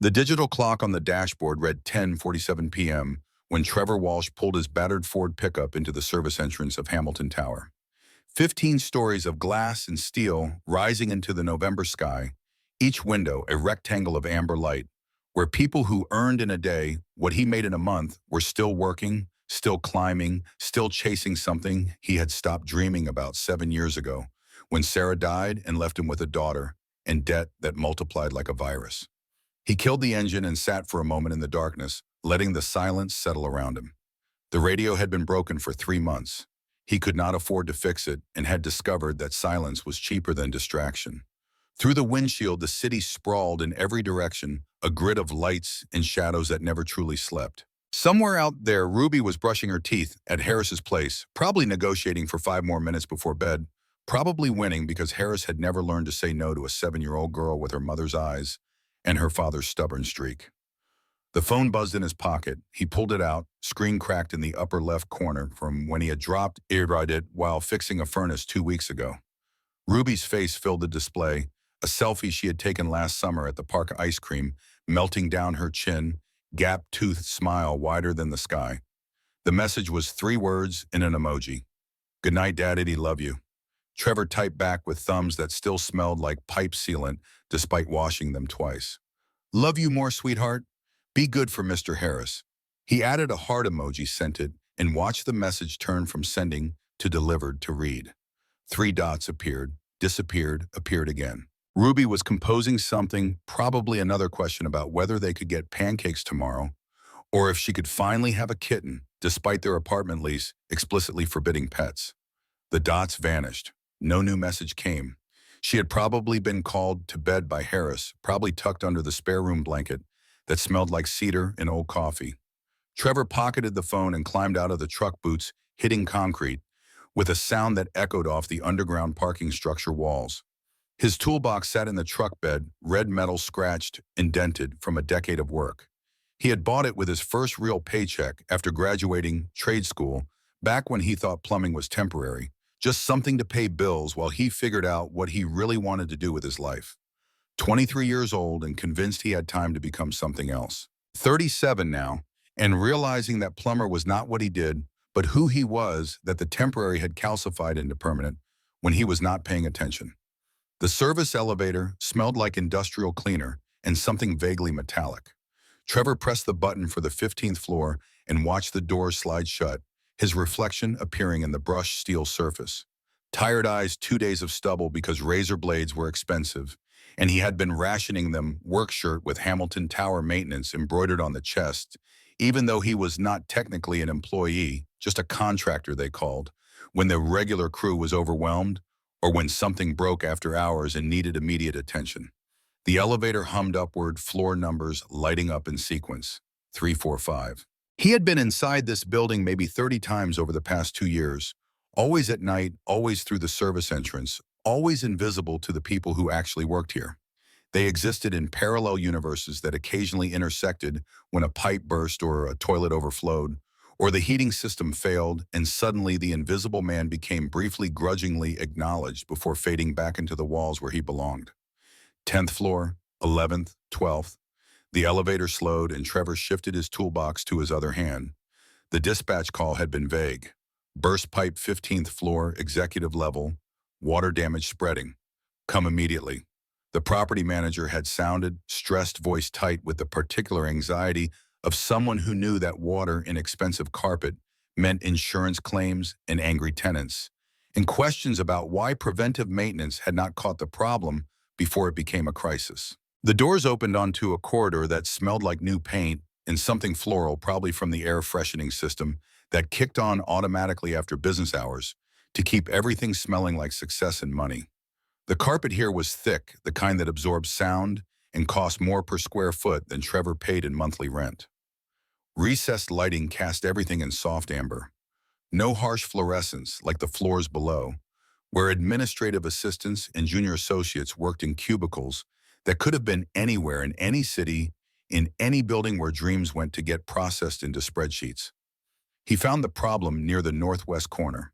The digital clock on the dashboard read 10:47 p.m. when Trevor Walsh pulled his battered Ford pickup into the service entrance of Hamilton Tower. 15 stories of glass and steel rising into the November sky, each window a rectangle of amber light, where people who earned in a day what he made in a month were still working, still climbing, still chasing something he had stopped dreaming about 7 years ago, when Sarah died and left him with a daughter and debt that multiplied like a virus. He killed the engine and sat for a moment in the darkness, letting the silence settle around him. The radio had been broken for 3 months. He could not afford to fix it and had discovered that silence was cheaper than distraction. Through the windshield, the city sprawled in every direction, a grid of lights and shadows that never truly slept. Somewhere out there, Ruby was brushing her teeth at Harris's place, probably negotiating for 5 more minutes before bed, probably winning because Harris had never learned to say no to a 7-year-old girl with her mother's eyes and her father's stubborn streak. The phone buzzed in his pocket. He pulled it out, screen cracked in the upper left corner from when he had dropped it while fixing a furnace 2 weeks ago. Ruby's face filled the display, a selfie she had taken last summer at the park ice cream, melting down her chin, gap-toothed smile wider than the sky. The message was 3 words in an emoji. "Good night, Daddy, love you." Trevor typed back with thumbs that still smelled like pipe sealant despite washing them twice. "Love you more, sweetheart. Be good for Mr. Harris." He added a heart emoji, sent it, and watched the message turn from sending to delivered to read. 3 dots appeared, disappeared, appeared again. Ruby was composing something, probably another question about whether they could get pancakes tomorrow, or if she could finally have a kitten, despite their apartment lease explicitly forbidding pets. The dots vanished. No new message came. She had probably been called to bed by Harris, probably tucked under the spare room blanket that smelled like cedar and old coffee. Trevor pocketed the phone and climbed out of the truck boots, hitting concrete, with a sound that echoed off the underground parking structure walls. His toolbox sat in the truck bed, red metal scratched, indented from a decade of work. He had bought it with his first real paycheck after graduating trade school, back when he thought plumbing was temporary, just something to pay bills while he figured out what he really wanted to do with his life. 23 years old and convinced he had time to become something else. 37 now, and realizing that plumber was not what he did, but who he was, that the temporary had calcified into permanent when he was not paying attention. The service elevator smelled like industrial cleaner and something vaguely metallic. Trevor pressed the button for the 15th floor and watched the door slide shut, his reflection appearing in the brushed steel surface. Tired eyes, 2 days of stubble because razor blades were expensive, and he had been rationing them, work shirt with Hamilton Tower maintenance embroidered on the chest, even though he was not technically an employee, just a contractor they called, when the regular crew was overwhelmed, or when something broke after hours and needed immediate attention. The elevator hummed upward, floor numbers lighting up in sequence. 345. He had been inside this building maybe 30 times over the past 2 years, always at night, always through the service entrance, always invisible to the people who actually worked here. They existed in parallel universes that occasionally intersected when a pipe burst or a toilet overflowed, or the heating system failed and suddenly the invisible man became briefly grudgingly acknowledged before fading back into the walls where he belonged. 10th floor, 11th, 12th. The elevator slowed and Trevor shifted his toolbox to his other hand. The dispatch call had been vague. Burst pipe 15th floor, executive level, water damage spreading. Come immediately. The property manager had sounded, stressed voice tight with the particular anxiety of someone who knew that water in expensive carpet meant insurance claims and angry tenants, and questions about why preventive maintenance had not caught the problem before it became a crisis. The doors opened onto a corridor that smelled like new paint and something floral, probably from the air freshening system that kicked on automatically after business hours to keep everything smelling like success and money. The carpet here was thick, the kind that absorbs sound and cost more per square foot than Trevor paid in monthly rent. Recessed lighting cast everything in soft amber. No harsh fluorescence like the floors below, where administrative assistants and junior associates worked in cubicles that could have been anywhere in any city, in any building where dreams went to get processed into spreadsheets. He found the problem near the northwest corner.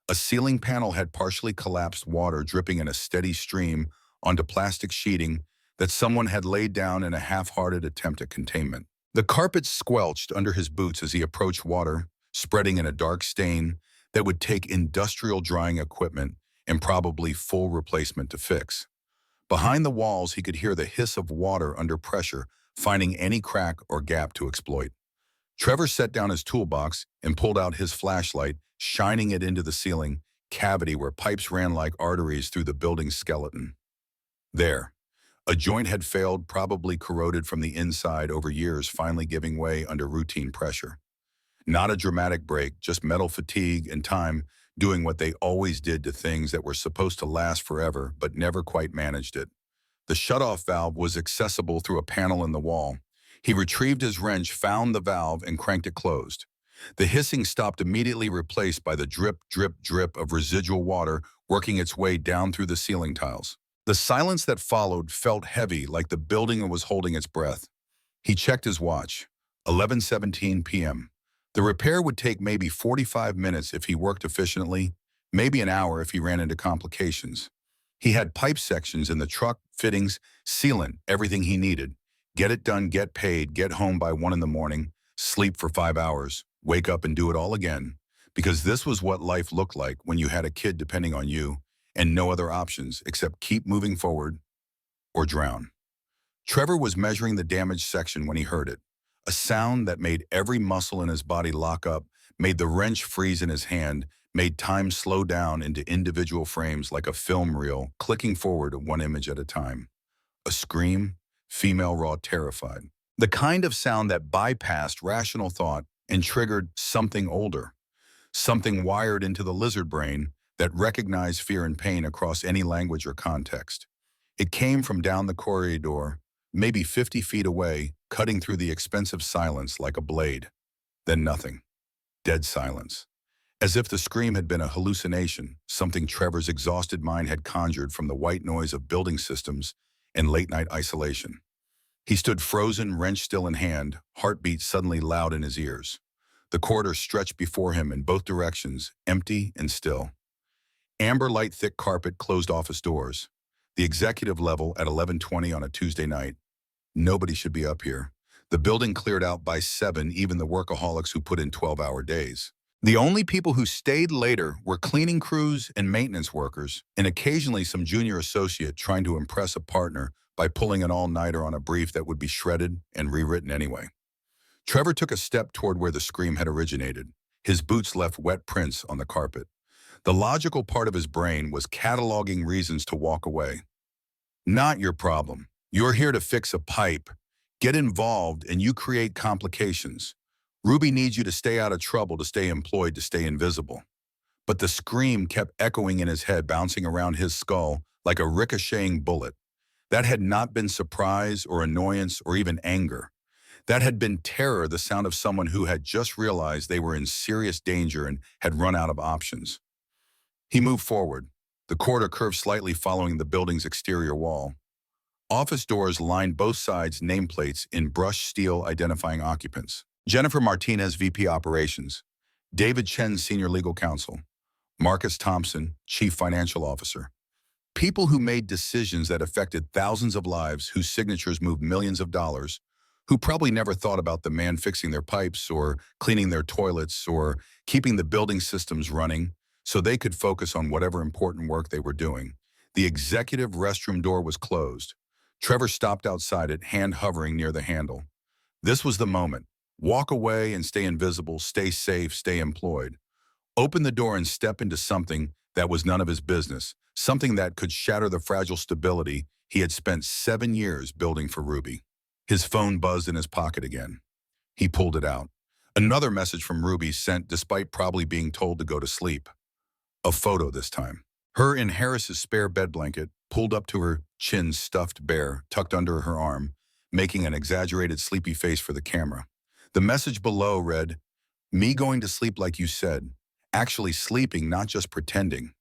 A ceiling panel had partially collapsed, water dripping in a steady stream onto plastic sheeting that someone had laid down in a half-hearted attempt at containment. The carpet squelched under his boots as he approached water, spreading in a dark stain that would take industrial drying equipment and probably full replacement to fix. Behind the walls, he could hear the hiss of water under pressure, finding any crack or gap to exploit. Trevor set down his toolbox and pulled out his flashlight, shining it into the ceiling cavity where pipes ran like arteries through the building's skeleton. There, a joint had failed, probably corroded from the inside over years, finally giving way under routine pressure. Not a dramatic break, just metal fatigue and time doing what they always did to things that were supposed to last forever but never quite managed it. The shutoff valve was accessible through a panel in the wall. He retrieved his wrench, found the valve, and cranked it closed. The hissing stopped, immediately replaced by the drip, drip, drip of residual water working its way down through the ceiling tiles. The silence that followed felt heavy, like the building was holding its breath. He checked his watch. 11:17 p.m. The repair would take maybe 45 minutes if he worked efficiently, maybe an hour if he ran into complications. He had pipe sections in the truck, fittings, sealant, everything he needed. Get it done, get paid, get home by 1 in the morning, sleep for 5 hours, wake up and do it all again. Because this was what life looked like when you had a kid depending on you and no other options except keep moving forward or drown. Trevor was measuring the damaged section when he heard it. A sound that made every muscle in his body lock up, made the wrench freeze in his hand, made time slow down into individual frames like a film reel, clicking forward one image at a time. A scream, female, raw, terrified. The kind of sound that bypassed rational thought and triggered something older, something wired into the lizard brain that recognized fear and pain across any language or context. It came from down the corridor, maybe 50 feet away, cutting through the expensive silence like a blade. Then nothing. Dead silence. As if the scream had been a hallucination, something Trevor's exhausted mind had conjured from the white noise of building systems and late-night isolation. He stood frozen, wrench still in hand, heartbeat suddenly loud in his ears. The corridor stretched before him in both directions, empty and still. Amber light thick carpet closed office doors. The executive level at 11:20 on a Tuesday night. Nobody should be up here. The building cleared out by 7, even the workaholics who put in 12-hour days. The only people who stayed later were cleaning crews and maintenance workers, and occasionally some junior associate trying to impress a partner by pulling an all-nighter on a brief that would be shredded and rewritten anyway. Trevor took a step toward where the scream had originated. His boots left wet prints on the carpet. The logical part of his brain was cataloging reasons to walk away. Not your problem. You're here to fix a pipe. Get involved and you create complications. Ruby needs you to stay out of trouble, to stay employed, to stay invisible. But the scream kept echoing in his head, bouncing around his skull like a ricocheting bullet. That had not been surprise or annoyance or even anger. That had been terror, the sound of someone who had just realized they were in serious danger and had run out of options. He moved forward. The corridor curved slightly, following the building's exterior wall. Office doors lined both sides, nameplates in brushed steel identifying occupants. Jennifer Martinez, VP Operations. David Chen, Senior Legal Counsel. Marcus Thompson, Chief Financial Officer. People who made decisions that affected thousands of lives, whose signatures moved millions of dollars, who probably never thought about the man fixing their pipes or cleaning their toilets or keeping the building systems running so they could focus on whatever important work they were doing. The executive restroom door was closed. Trevor stopped outside it, hand hovering near the handle. This was the moment. Walk away and stay invisible, stay safe, stay employed. Open the door and step into something that was none of his business, something that could shatter the fragile stability he had spent 7 years building for Ruby. His phone buzzed in his pocket again. He pulled it out. Another message from Ruby, sent despite probably being told to go to sleep. A photo this time. Her in Harris's spare bed blanket, pulled up to her chin, stuffed bare, tucked under her arm, making an exaggerated sleepy face for the camera. The message below read, "Me going to sleep like you said. Actually sleeping, not just pretending."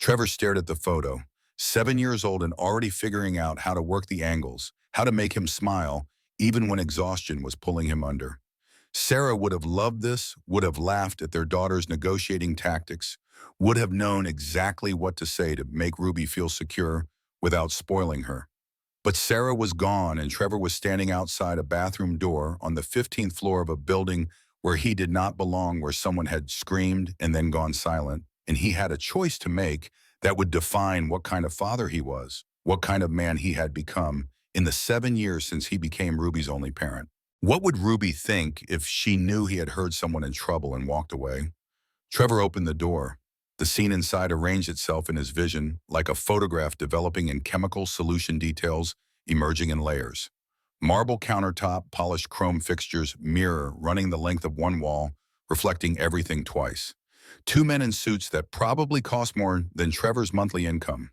Trevor stared at the photo. 7 years old and already figuring out how to work the angles, how to make him smile, even when exhaustion was pulling him under. Sarah would have loved this, would have laughed at their daughter's negotiating tactics, would have known exactly what to say to make Ruby feel secure without spoiling her. But Sarah was gone, and Trevor was standing outside a bathroom door on the 15th floor of a building where he did not belong, where someone had screamed and then gone silent, and he had a choice to make that would define what kind of father he was, what kind of man he had become in the 7 years since he became Ruby's only parent. What would Ruby think if she knew he had heard someone in trouble and walked away? Trevor opened the door. The scene inside arranged itself in his vision like a photograph developing in chemical solution details emerging in layers. Marble countertop, polished chrome fixtures, mirror running the length of one wall, reflecting everything twice. Two men in suits that probably cost more than Trevor's monthly income.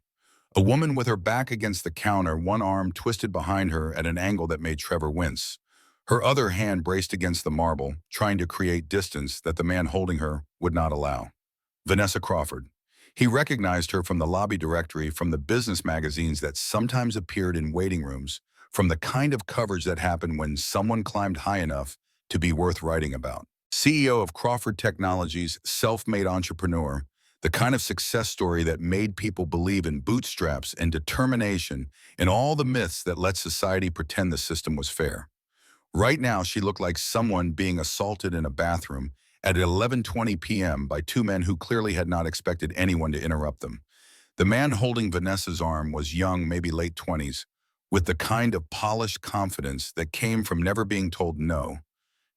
A woman with her back against the counter, one arm twisted behind her at an angle that made Trevor wince. Her other hand braced against the marble, trying to create distance that the man holding her would not allow. Vanessa Crawford. He recognized her from the lobby directory, from the business magazines that sometimes appeared in waiting rooms, from the kind of coverage that happened when someone climbed high enough to be worth writing about. CEO of Crawford Technologies, self-made entrepreneur, the kind of success story that made people believe in bootstraps and determination and all the myths that let society pretend the system was fair. Right now, she looked like someone being assaulted in a bathroom at 11:20 p.m. by two men who clearly had not expected anyone to interrupt them. The man holding Vanessa's arm was young, maybe late 20s, with the kind of polished confidence that came from never being told no,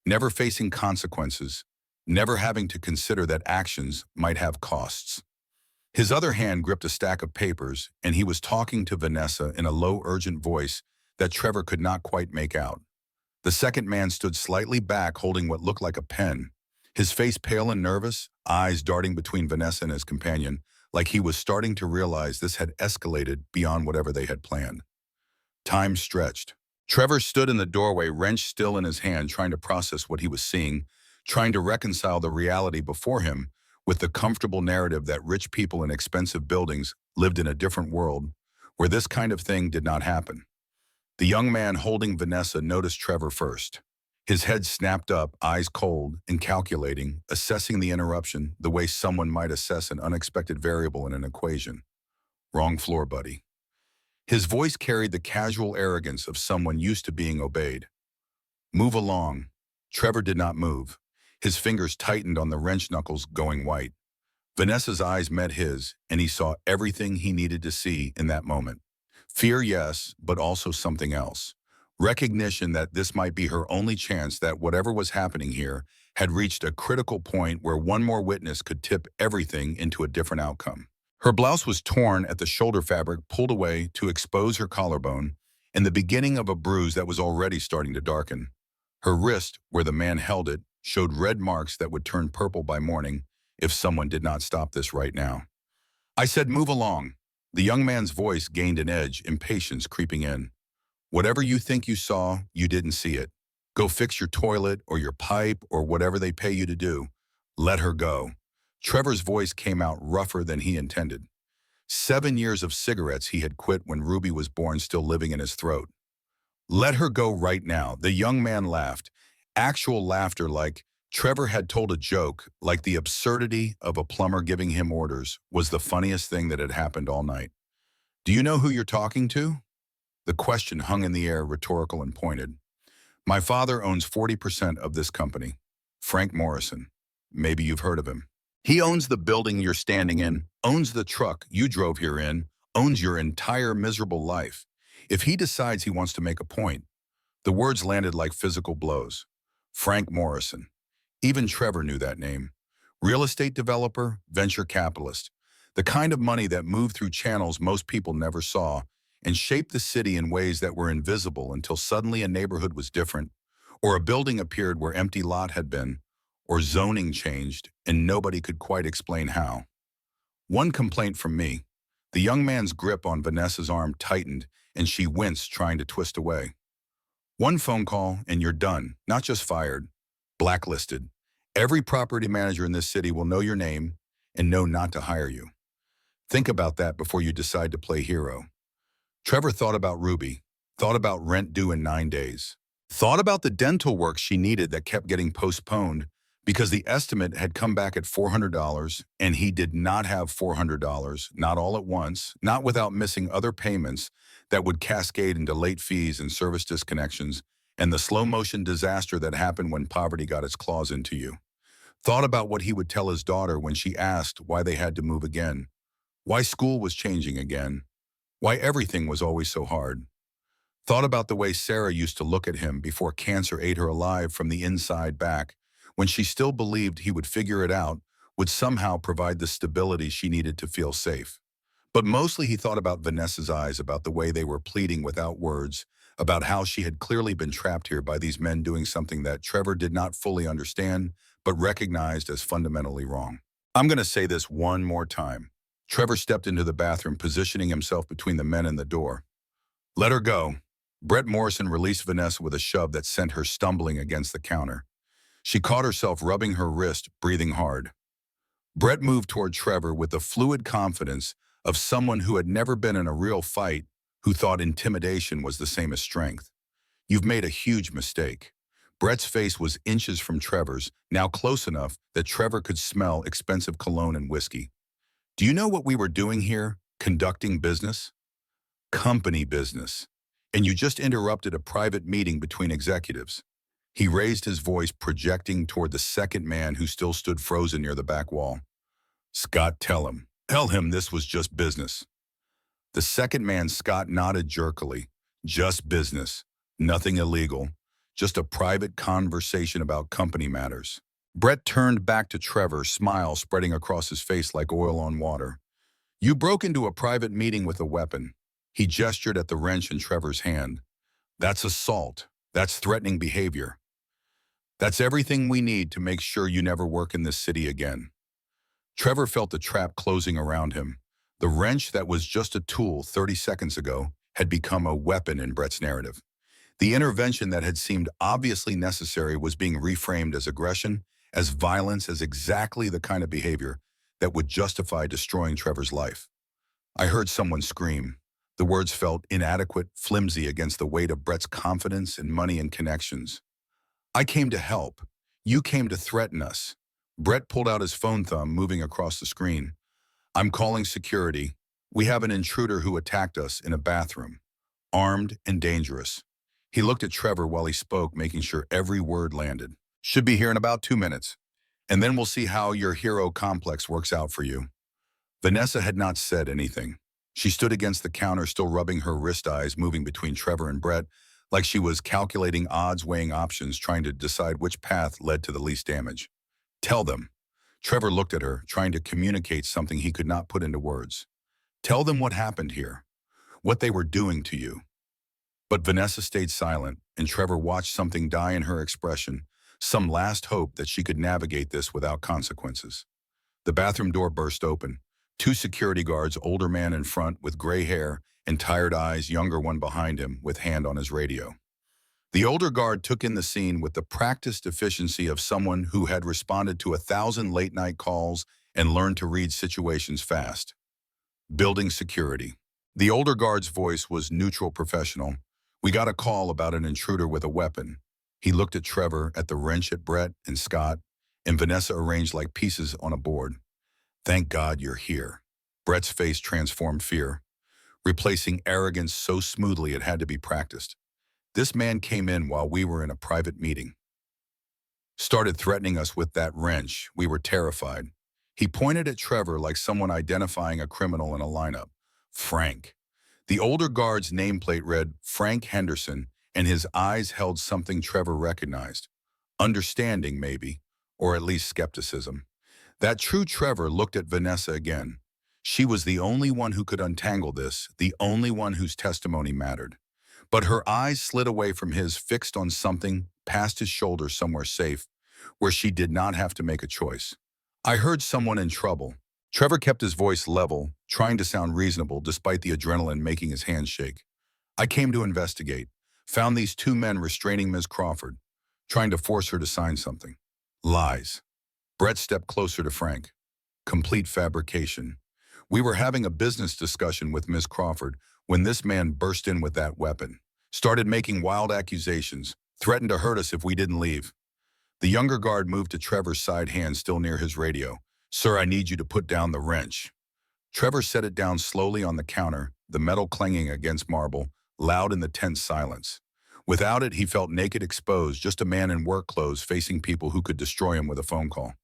never facing consequences, never having to consider that actions might have costs. His other hand gripped a stack of papers, and he was talking to Vanessa in a low, urgent voice that Trevor could not quite make out. The second man stood slightly back, holding what looked like a pen, his face pale and nervous, eyes darting between Vanessa and his companion, like he was starting to realize this had escalated beyond whatever they had planned. Time stretched. Trevor stood in the doorway, wrenched still in his hand, trying to process what he was seeing, trying to reconcile the reality before him with the comfortable narrative that rich people in expensive buildings lived in a different world where this kind of thing did not happen. The young man holding Vanessa noticed Trevor first. His head snapped up, eyes cold and calculating, assessing the interruption the way someone might assess an unexpected variable in an equation. Wrong floor, buddy. His voice carried the casual arrogance of someone used to being obeyed. Move along. Trevor did not move. His fingers tightened on the wrench knuckles, going white. Vanessa's eyes met his, and he saw everything he needed to see in that moment. Fear, yes, but also something else. Recognition that this might be her only chance, that whatever was happening here had reached a critical point where one more witness could tip everything into a different outcome. Her blouse was torn at the shoulder fabric, pulled away to expose her collarbone, and the beginning of a bruise that was already starting to darken. Her wrist, where the man held it, showed red marks that would turn purple by morning if someone did not stop this right now. I said, move along. The young man's voice gained an edge, impatience creeping in. Whatever you think you saw, you didn't see it. Go fix your toilet or your pipe or whatever they pay you to do. Let her go. Trevor's voice came out rougher than he intended. 7 years of cigarettes he had quit when Ruby was born, still living in his throat. Let her go right now. The young man laughed. Actual laughter, like Trevor had told a joke, like the absurdity of a plumber giving him orders, was the funniest thing that had happened all night. Do you know who you're talking to? The question hung in the air, rhetorical and pointed. My father owns 40% of this company. Frank Morrison. Maybe you've heard of him. He owns the building you're standing in, owns the truck you drove here in, owns your entire miserable life. If he decides he wants to make a point, the words landed like physical blows. Frank Morrison. Even Trevor knew that name. Real estate developer, venture capitalist. The kind of money that moved through channels most people never saw and shaped the city in ways that were invisible until suddenly a neighborhood was different, or a building appeared where empty lot had been, or zoning changed and nobody could quite explain how. One complaint from me. The young man's grip on Vanessa's arm tightened and she winced, trying to twist away. One phone call and you're done, not just fired, blacklisted. Every property manager in this city will know your name and know not to hire you. Think about that before you decide to play hero. Trevor thought about Ruby, thought about rent due in 9 days, thought about the dental work she needed that kept getting postponed because the estimate had come back at $400 and he did not have $400, not all at once, not without missing other payments that would cascade into late fees and service disconnections and the slow-motion disaster that happened when poverty got its claws into you. Thought about what he would tell his daughter when she asked why they had to move again, why school was changing again, why everything was always so hard. Thought about the way Sarah used to look at him before cancer ate her alive from the inside back, when she still believed he would figure it out, would somehow provide the stability she needed to feel safe. But mostly he thought about Vanessa's eyes, about the way they were pleading without words, about how she had clearly been trapped here by these men doing something that Trevor did not fully understand, but recognized as fundamentally wrong. I'm going to say this one more time. Trevor stepped into the bathroom, positioning himself between the men and the door. Let her go. Brett Morrison released Vanessa with a shove that sent her stumbling against the counter. She caught herself rubbing her wrist, breathing hard. Brett moved toward Trevor with the fluid confidence of someone who had never been in a real fight, who thought intimidation was the same as strength. You've made a huge mistake. Brett's face was inches from Trevor's, now close enough that Trevor could smell expensive cologne and whiskey. Do you know what we were doing here? Conducting business? Company business. And you just interrupted a private meeting between executives. He raised his voice, projecting toward the second man who still stood frozen near the back wall. Scott, tell him this was just business. The second man, Scott, nodded jerkily. Just business. Nothing illegal. Just a private conversation about company matters. Brett turned back to Trevor, smile spreading across his face like oil on water. You broke into a private meeting with a weapon. He gestured at the wrench in Trevor's hand. That's assault. That's threatening behavior. That's everything we need to make sure you never work in this city again. Trevor felt the trap closing around him. The wrench that was just a tool 30 seconds ago had become a weapon in Brett's narrative. The intervention that had seemed obviously necessary was being reframed as aggression, as violence, as exactly the kind of behavior that would justify destroying Trevor's life. I heard someone scream. The words felt inadequate, flimsy against the weight of Brett's confidence in money and connections. I came to help. You came to threaten us. Brett pulled out his phone thumb, moving across the screen. I'm calling security. We have an intruder who attacked us in a bathroom. Armed and dangerous. He looked at Trevor while he spoke, making sure every word landed. Should be here in about 2 minutes. And then we'll see how your hero complex works out for you. Vanessa had not said anything. She stood against the counter, still rubbing her wrist, eyes moving between Trevor and Brett, like she was calculating odds, weighing options, trying to decide which path led to the least damage. Tell them. Trevor looked at her, trying to communicate something he could not put into words. Tell them what happened here, what they were doing to you. But Vanessa stayed silent, and Trevor watched something die in her expression, some last hope that she could navigate this without consequences. The bathroom door burst open. 2 security guards, older man in front with gray hair and tired eyes, younger one behind him with hand on his radio. The older guard took in the scene with the practiced efficiency of someone who had responded to 1,000 late-night calls and learned to read situations fast. Building security. The older guard's voice was neutral, professional. We got a call about an intruder with a weapon. He looked at Trevor, at the wrench, at Brett and Scott, and Vanessa arranged like pieces on a board. Thank God you're here. Brett's face transformed fear, replacing arrogance so smoothly it had to be practiced. This man came in while we were in a private meeting. Started threatening us with that wrench. We were terrified. He pointed at Trevor like someone identifying a criminal in a lineup. Frank. The older guard's nameplate read Frank Henderson, and his eyes held something Trevor recognized. Understanding, maybe, or at least skepticism. That true Trevor looked at Vanessa again. She was the only one who could untangle this, the only one whose testimony mattered. But her eyes slid away from his, fixed on something past his shoulder, somewhere safe, where she did not have to make a choice. I heard someone in trouble. Trevor kept his voice level, trying to sound reasonable despite the adrenaline making his hands shake. I came to investigate. Found these 2 men restraining Ms. Crawford, trying to force her to sign something. Lies. Brett stepped closer to Frank. Complete fabrication. We were having a business discussion with Ms. Crawford when this man burst in with that weapon. Started making wild accusations, threatened to hurt us if we didn't leave. The younger guard moved to Trevor's side hand still near his radio. "Sir, I need you to put down the wrench." Trevor set it down slowly on the counter, the metal clanging against marble, loud in the tense silence. Without it, he felt naked, exposed, just a man in work clothes facing people who could destroy him with a phone call.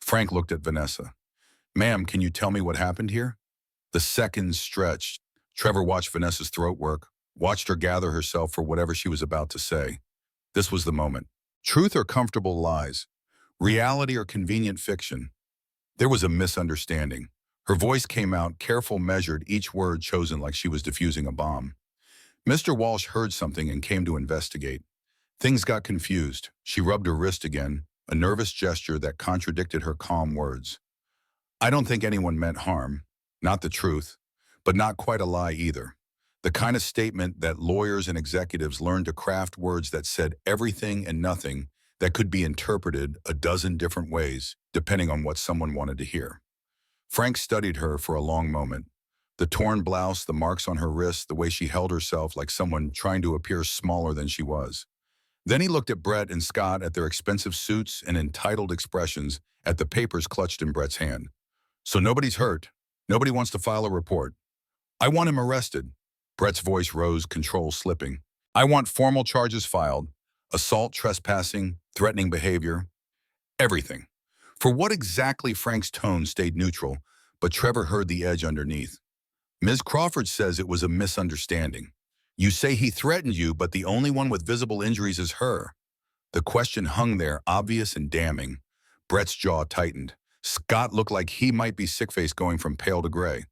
Frank looked at Vanessa. "Ma'am, can you tell me what happened here?" The seconds stretched. Trevor watched Vanessa's throat work, watched her gather herself for whatever she was about to say. This was the moment. Truth or comfortable lies? Reality or convenient fiction? There was a misunderstanding. Her voice came out, careful, measured, each word chosen like she was diffusing a bomb. Mr. Walsh heard something and came to investigate. Things got confused. She rubbed her wrist again, a nervous gesture that contradicted her calm words. "I don't think anyone meant harm. Not the truth, but not quite a lie either. The kind of statement that lawyers and executives learn to craft words that said everything and nothing that could be interpreted a dozen different ways, depending on what someone wanted to hear." Frank studied her for a long moment. The torn blouse, the marks on her wrists, the way she held herself like someone trying to appear smaller than she was. Then he looked at Brett and Scott, at their expensive suits and entitled expressions, at the papers clutched in Brett's hand. "So nobody's hurt. Nobody wants to file a report." "I want him arrested." Brett's voice rose, control slipping. "I want formal charges filed. Assault, trespassing, threatening behavior. Everything." For what exactly? Frank's tone stayed neutral, but Trevor heard the edge underneath. "Ms. Crawford says it was a misunderstanding. You say he threatened you, but the only one with visible injuries is her." The question hung there, obvious and damning. Brett's jaw tightened. Scott looked like he might be sick-faced, going from pale to gray.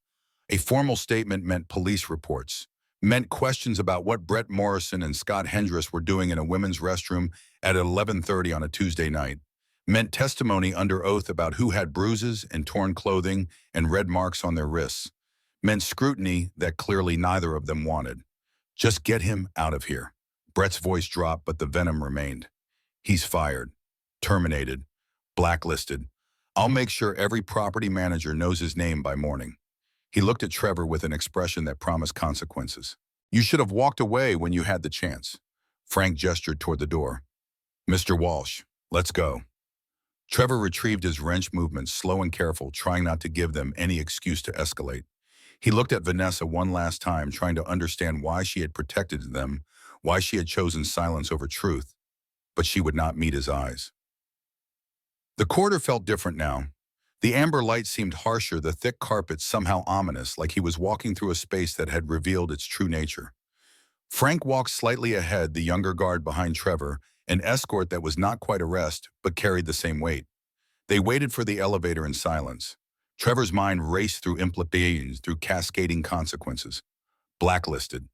A formal statement meant police reports, meant questions about what Brett Morrison and Scott Hendress were doing in a women's restroom at 11:30 on a Tuesday night, meant testimony under oath about who had bruises and torn clothing and red marks on their wrists, meant scrutiny that clearly neither of them wanted. "Just get him out of here." Brett's voice dropped, but the venom remained. "He's fired, terminated, blacklisted. I'll make sure every property manager knows his name by morning." He looked at Trevor with an expression that promised consequences. "You should have walked away when you had the chance." Frank gestured toward the door. "Mr. Walsh, let's go." Trevor retrieved his wrench movements, slow and careful, trying not to give them any excuse to escalate. He looked at Vanessa one last time, trying to understand why she had protected them, why she had chosen silence over truth. But she would not meet his eyes. The corridor felt different now. The amber light seemed harsher, the thick carpet somehow ominous, like he was walking through a space that had revealed its true nature. Frank walked slightly ahead, the younger guard behind Trevor, an escort that was not quite arrest, but carried the same weight. They waited for the elevator in silence. Trevor's mind raced through implications, through cascading consequences. Blacklisted.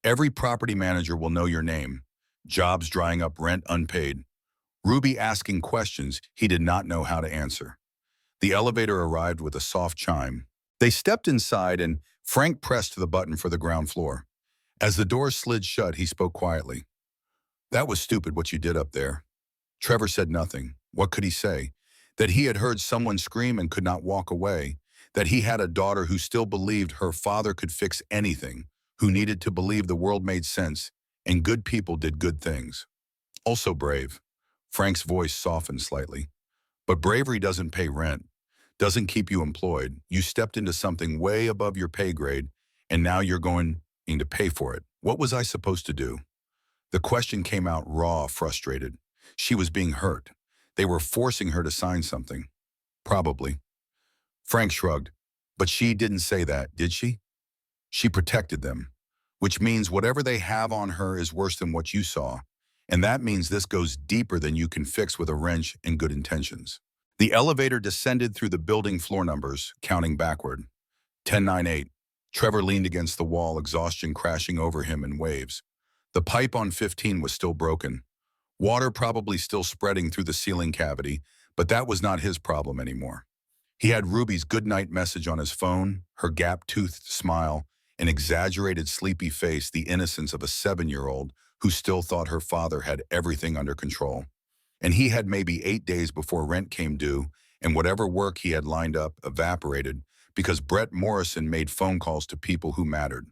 Every property manager will know your name. Jobs drying up, rent unpaid. Ruby asking questions he did not know how to answer. The elevator arrived with a soft chime. They stepped inside and Frank pressed the button for the ground floor. As the door slid shut, he spoke quietly. "That was stupid what you did up there." Trevor said nothing. What could he say? That he had heard someone scream and could not walk away. That he had a daughter who still believed her father could fix anything, who needed to believe the world made sense and good people did good things. Also brave. Frank's voice softened slightly. But bravery doesn't pay rent, doesn't keep you employed. You stepped into something way above your pay grade, and now you're going to pay for it. What was I supposed to do? The question came out raw, frustrated. She was being hurt. They were forcing her to sign something. Probably. Frank shrugged. But she didn't say that, did she? She protected them, which means whatever they have on her is worse than what you saw. And that means this goes deeper than you can fix with a wrench and good intentions. The elevator descended through the building floor numbers, counting backward. 1098. Trevor leaned against the wall, exhaustion crashing over him in waves. The pipe on 15 was still broken. Water probably still spreading through the ceiling cavity, but that was not his problem anymore. He had Ruby's goodnight message on his phone, her gap-toothed smile, an exaggerated sleepy face, the innocence of a 7-year-old who still thought her father had everything under control. And he had maybe 8 days before rent came due, and whatever work he had lined up evaporated because Brett Morrison made phone calls to people who mattered.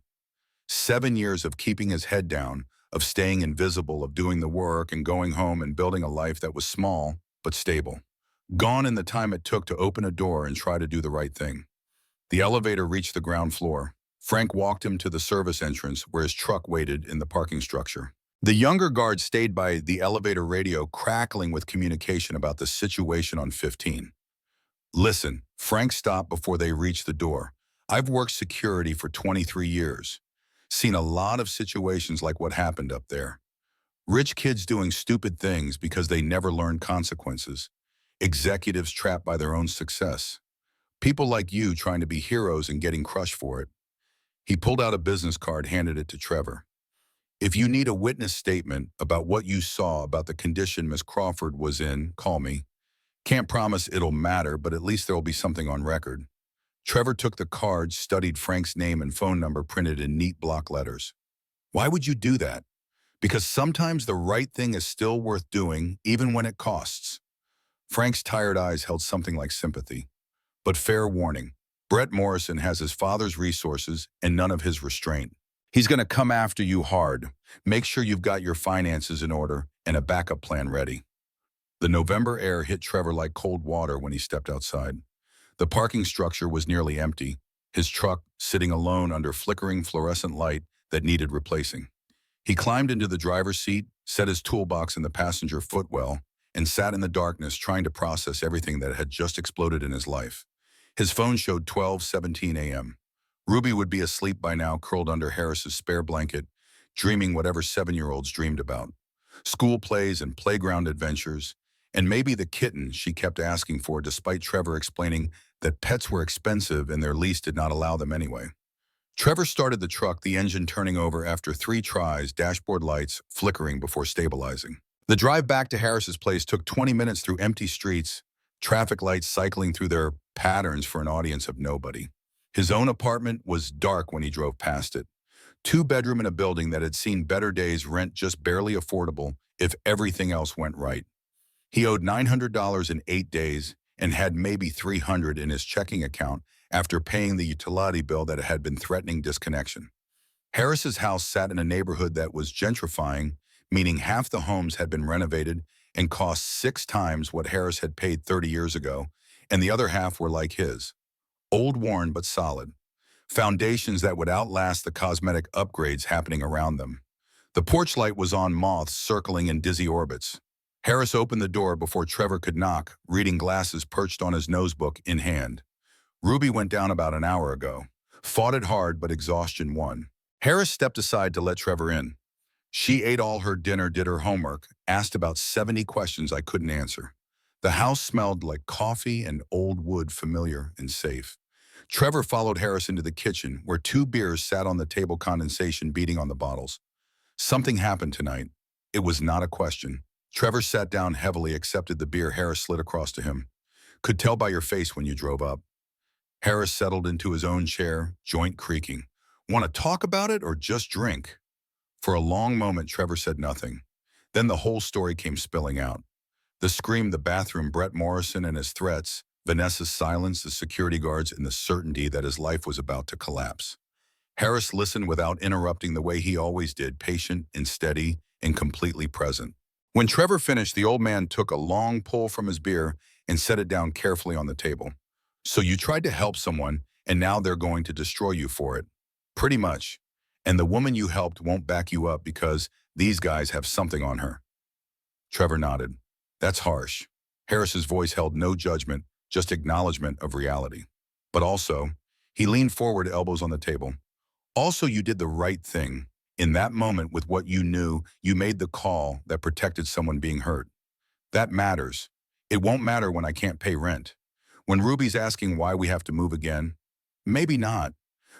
7 years of keeping his head down, of staying invisible, of doing the work and going home and building a life that was small but stable. Gone in the time it took to open a door and try to do the right thing. The elevator reached the ground floor. Frank walked him to the service entrance where his truck waited in the parking structure. The younger guard stayed by the elevator radio, crackling with communication about the situation on 15. Listen, Frank stopped before they reached the door. I've worked security for 23 years. Seen a lot of situations like what happened up there. Rich kids doing stupid things because they never learned consequences. Executives trapped by their own success. People like you trying to be heroes and getting crushed for it. He pulled out a business card, handed it to Trevor. If you need a witness statement about what you saw about the condition Miss Crawford was in, call me. Can't promise it'll matter, but at least there'll be something on record. Trevor took the card, studied Frank's name and phone number printed in neat block letters. Why would you do that? Because sometimes the right thing is still worth doing, even when it costs. Frank's tired eyes held something like sympathy. But fair warning, Brett Morrison has his father's resources and none of his restraint. He's going to come after you hard. Make sure you've got your finances in order and a backup plan ready. The November air hit Trevor like cold water when he stepped outside. The parking structure was nearly empty, his truck sitting alone under flickering fluorescent light that needed replacing. He climbed into the driver's seat, set his toolbox in the passenger footwell, and sat in the darkness trying to process everything that had just exploded in his life. His phone showed 12:17 a.m. Ruby would be asleep by now, curled under Harris's spare blanket, dreaming whatever 7-year-olds dreamed about. School plays and playground adventures, and maybe the kitten she kept asking for despite Trevor explaining that pets were expensive and their lease did not allow them anyway. Trevor started the truck, the engine turning over after 3 tries, dashboard lights flickering before stabilizing. The drive back to Harris's place took 20 minutes through empty streets, traffic lights cycling through their patterns for an audience of nobody. His own apartment was dark when he drove past it. 2-bedroom in a building that had seen better days, rent just barely affordable if everything else went right. He owed $900 in 8 days and had maybe $300 in his checking account after paying the utility bill that had been threatening disconnection. Harris's house sat in a neighborhood that was gentrifying, meaning half the homes had been renovated and cost 6 times what Harris had paid 30 years ago, and the other half were like his. Old, worn, but solid. Foundations that would outlast the cosmetic upgrades happening around them. The porch light was on, moths circling in dizzy orbits. Harris opened the door before Trevor could knock, reading glasses perched on his nosebook in hand. Ruby went down about an hour ago. Fought it hard, but exhaustion won. Harris stepped aside to let Trevor in. She ate all her dinner, did her homework, asked about 70 questions I couldn't answer. The house smelled like coffee and old wood, familiar and safe. Trevor followed Harris into the kitchen, where 2 beers sat on the table, condensation beating on the bottles. Something happened tonight. It was not a question. Trevor sat down heavily, accepted the beer Harris slid across to him. Could tell by your face when you drove up. Harris settled into his own chair, joint creaking. Want to talk about it or just drink? For a long moment, Trevor said nothing. Then the whole story came spilling out. The scream, the bathroom, Brett Morrison and his threats, Vanessa's silence, the security guards, and the certainty that his life was about to collapse. Harris listened without interrupting, the way he always did, patient and steady and completely present. When Trevor finished, the old man took a long pull from his beer and set it down carefully on the table. So you tried to help someone, and now they're going to destroy you for it. Pretty much. And the woman you helped won't back you up because these guys have something on her. Trevor nodded. That's harsh. Harris's voice held no judgment, just acknowledgement of reality. But also, he leaned forward, elbows on the table. Also, you did the right thing. In that moment, with what you knew, you made the call that protected someone being hurt. That matters. It won't matter when I can't pay rent. When Ruby's asking why we have to move again, maybe not.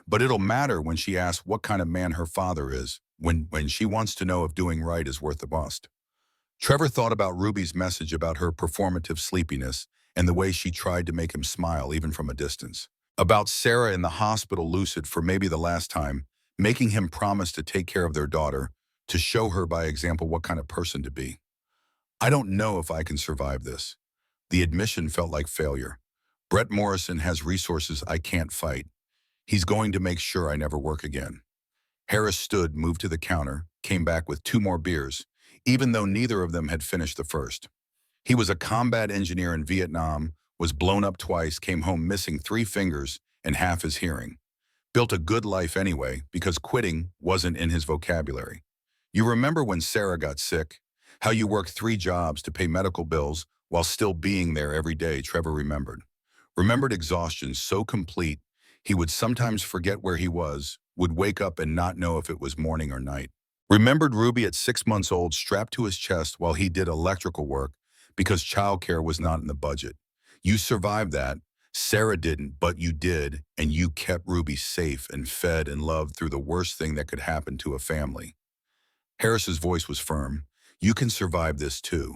But it'll matter when she asks what kind of man her father is, when she wants to know if doing right is worth the bust. Trevor thought about Ruby's message about her performative sleepiness and the way she tried to make him smile even from a distance. About Sarah in the hospital, lucid for maybe the last time, making him promise to take care of their daughter, to show her by example what kind of person to be. I don't know if I can survive this. The admission felt like failure. Brett Morrison has resources I can't fight. He's going to make sure I never work again. Harris stood, moved to the counter, came back with 2 more beers, even though neither of them had finished the first. He was a combat engineer in Vietnam, was blown up twice, came home missing 3 fingers and half his hearing. Built a good life anyway, because quitting wasn't in his vocabulary. You remember when Sarah got sick? How you worked 3 jobs to pay medical bills while still being there every day, Trevor remembered. Remembered exhaustion so complete, he would sometimes forget where he was, would wake up and not know if it was morning or night. Remembered Ruby at 6 months old strapped to his chest while he did electrical work because childcare was not in the budget. You survived that. Sarah didn't, but you did, and you kept Ruby safe and fed and loved through the worst thing that could happen to a family. Harris's voice was firm. You can survive this too.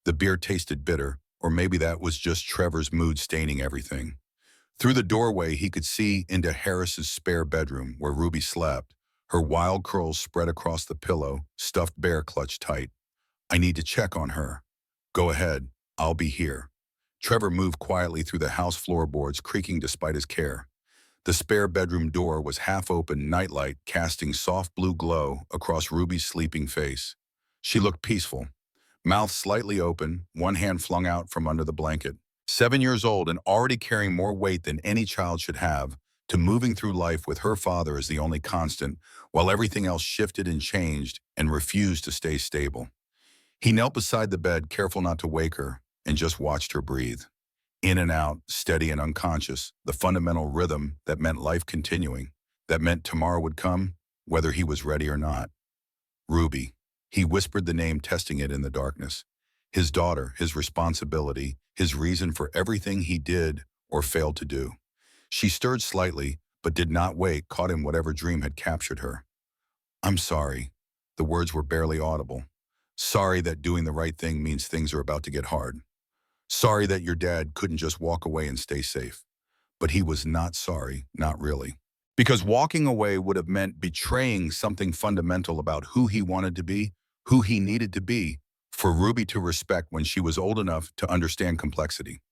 The beer tasted bitter, or maybe that was just Trevor's mood staining everything. Through the doorway, he could see into Harris's spare bedroom where Ruby slept, her wild curls spread across the pillow, stuffed bear clutched tight. I need to check on her. Go ahead, I'll be here. Trevor moved quietly through the house floorboards, creaking despite his care. The spare bedroom door was half open, nightlight casting soft blue glow across Ruby's sleeping face. She looked peaceful, mouth slightly open, one hand flung out from under the blanket. 7 years old and already carrying more weight than any child should have, to moving through life with her father as the only constant, while everything else shifted and changed and refused to stay stable. He knelt beside the bed, careful not to wake her, and just watched her breathe. In and out, steady and unconscious, the fundamental rhythm that meant life continuing, that meant tomorrow would come, whether he was ready or not. Ruby. He whispered the name, testing it in the darkness. His daughter, his responsibility, his reason for everything he did or failed to do. She stirred slightly, but did not wake, caught in whatever dream had captured her. I'm sorry. The words were barely audible. Sorry that doing the right thing means things are about to get hard. Sorry that your dad couldn't just walk away and stay safe. But he was not sorry, not really. Because walking away would have meant betraying something fundamental about who he wanted to be, who he needed to be, for Ruby to respect when she was old enough to understand complexity.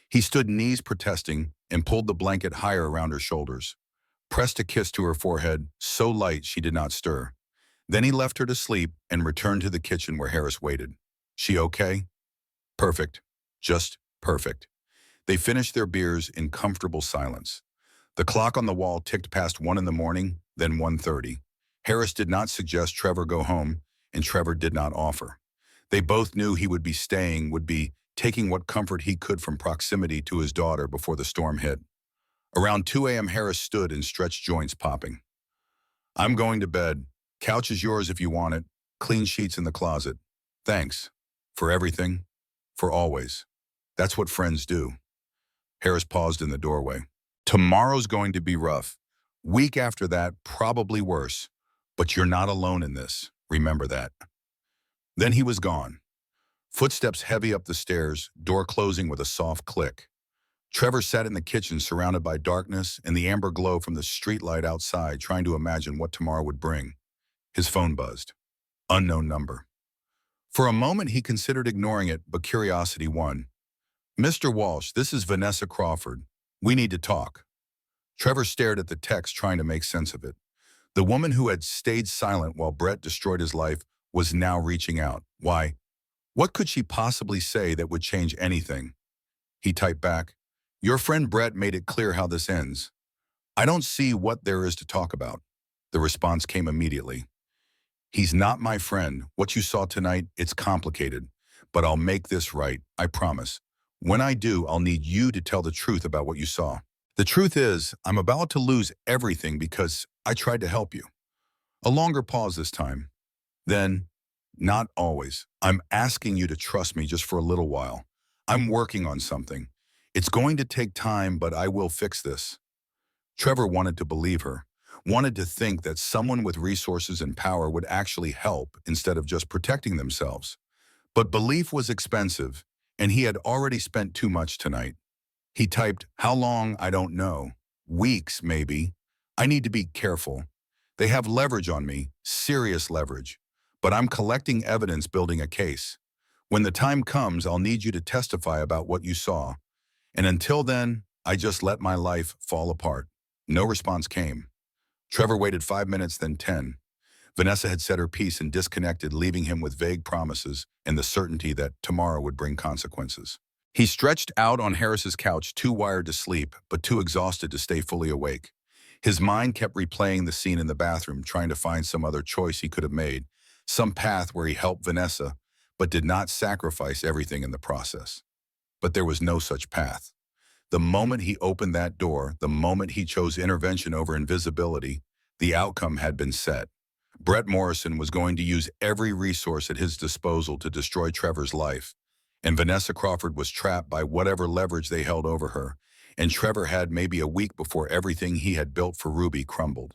He stood knees protesting and pulled the blanket higher around her shoulders, pressed a kiss to her forehead, so light she did not stir. Then he left her to sleep and returned to the kitchen where Harris waited. She okay? Perfect. Just perfect. They finished their beers in comfortable silence. The clock on the wall ticked past 1 in the morning, then 1:30. Harris did not suggest Trevor go home, and Trevor did not offer. They both knew he would be staying, would be taking what comfort he could from proximity to his daughter before the storm hit. Around 2 a.m. Harris stood and stretched, joints popping. I'm going to bed. Couch is yours if you want it. Clean sheets in the closet. Thanks. For everything. For always. That's what friends do. Harris paused in the doorway. Tomorrow's going to be rough. Week after that, probably worse. But you're not alone in this. Remember that. Then he was gone. Footsteps heavy up the stairs, door closing with a soft click. Trevor sat in the kitchen surrounded by darkness and the amber glow from the streetlight outside, trying to imagine what tomorrow would bring. His phone buzzed. Unknown number. For a moment he considered ignoring it, but curiosity won. Mr. Walsh, this is Vanessa Crawford. We need to talk. Trevor stared at the text, trying to make sense of it. The woman who had stayed silent while Brett destroyed his life was now reaching out. Why? What could she possibly say that would change anything? He typed back, your friend Brett made it clear how this ends. I don't see what there is to talk about. The response came immediately. He's not my friend. What you saw tonight, it's complicated. But I'll make this right, I promise. When I do, I'll need you to tell the truth about what you saw. The truth is, I'm about to lose everything because I tried to help you. A longer pause this time. Then, not always. I'm asking you to trust me just for a little while. I'm working on something. It's going to take time, but I will fix this. Trevor wanted to believe her, wanted to think that someone with resources and power would actually help instead of just protecting themselves. But belief was expensive, and he had already spent too much tonight. He typed, how long, I don't know. Weeks, maybe. I need to be careful. They have leverage on me, serious leverage. But I'm collecting evidence, building a case. When the time comes, I'll need you to testify about what you saw. And until then, I just let my life fall apart. No response came. Trevor waited 5 minutes, then 10. Vanessa had said her piece and disconnected, leaving him with vague promises and the certainty that tomorrow would bring consequences. He stretched out on Harris's couch, too wired to sleep, but too exhausted to stay fully awake. His mind kept replaying the scene in the bathroom, trying to find some other choice he could have made, some path where he helped Vanessa, but did not sacrifice everything in the process. But there was no such path. The moment he opened that door, the moment he chose intervention over invisibility, the outcome had been set. Brett Morrison was going to use every resource at his disposal to destroy Trevor's life, and Vanessa Crawford was trapped by whatever leverage they held over her, and Trevor had maybe a week before everything he had built for Ruby crumbled.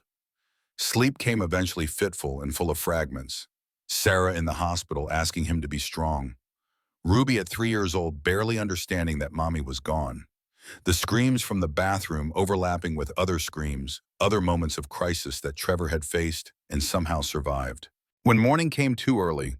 Sleep came eventually fitful and full of fragments. Sarah in the hospital asking him to be strong. Ruby at 3 years old barely understanding that mommy was gone. The screams from the bathroom overlapping with other screams, other moments of crisis that Trevor had faced and somehow survived. When morning came too early,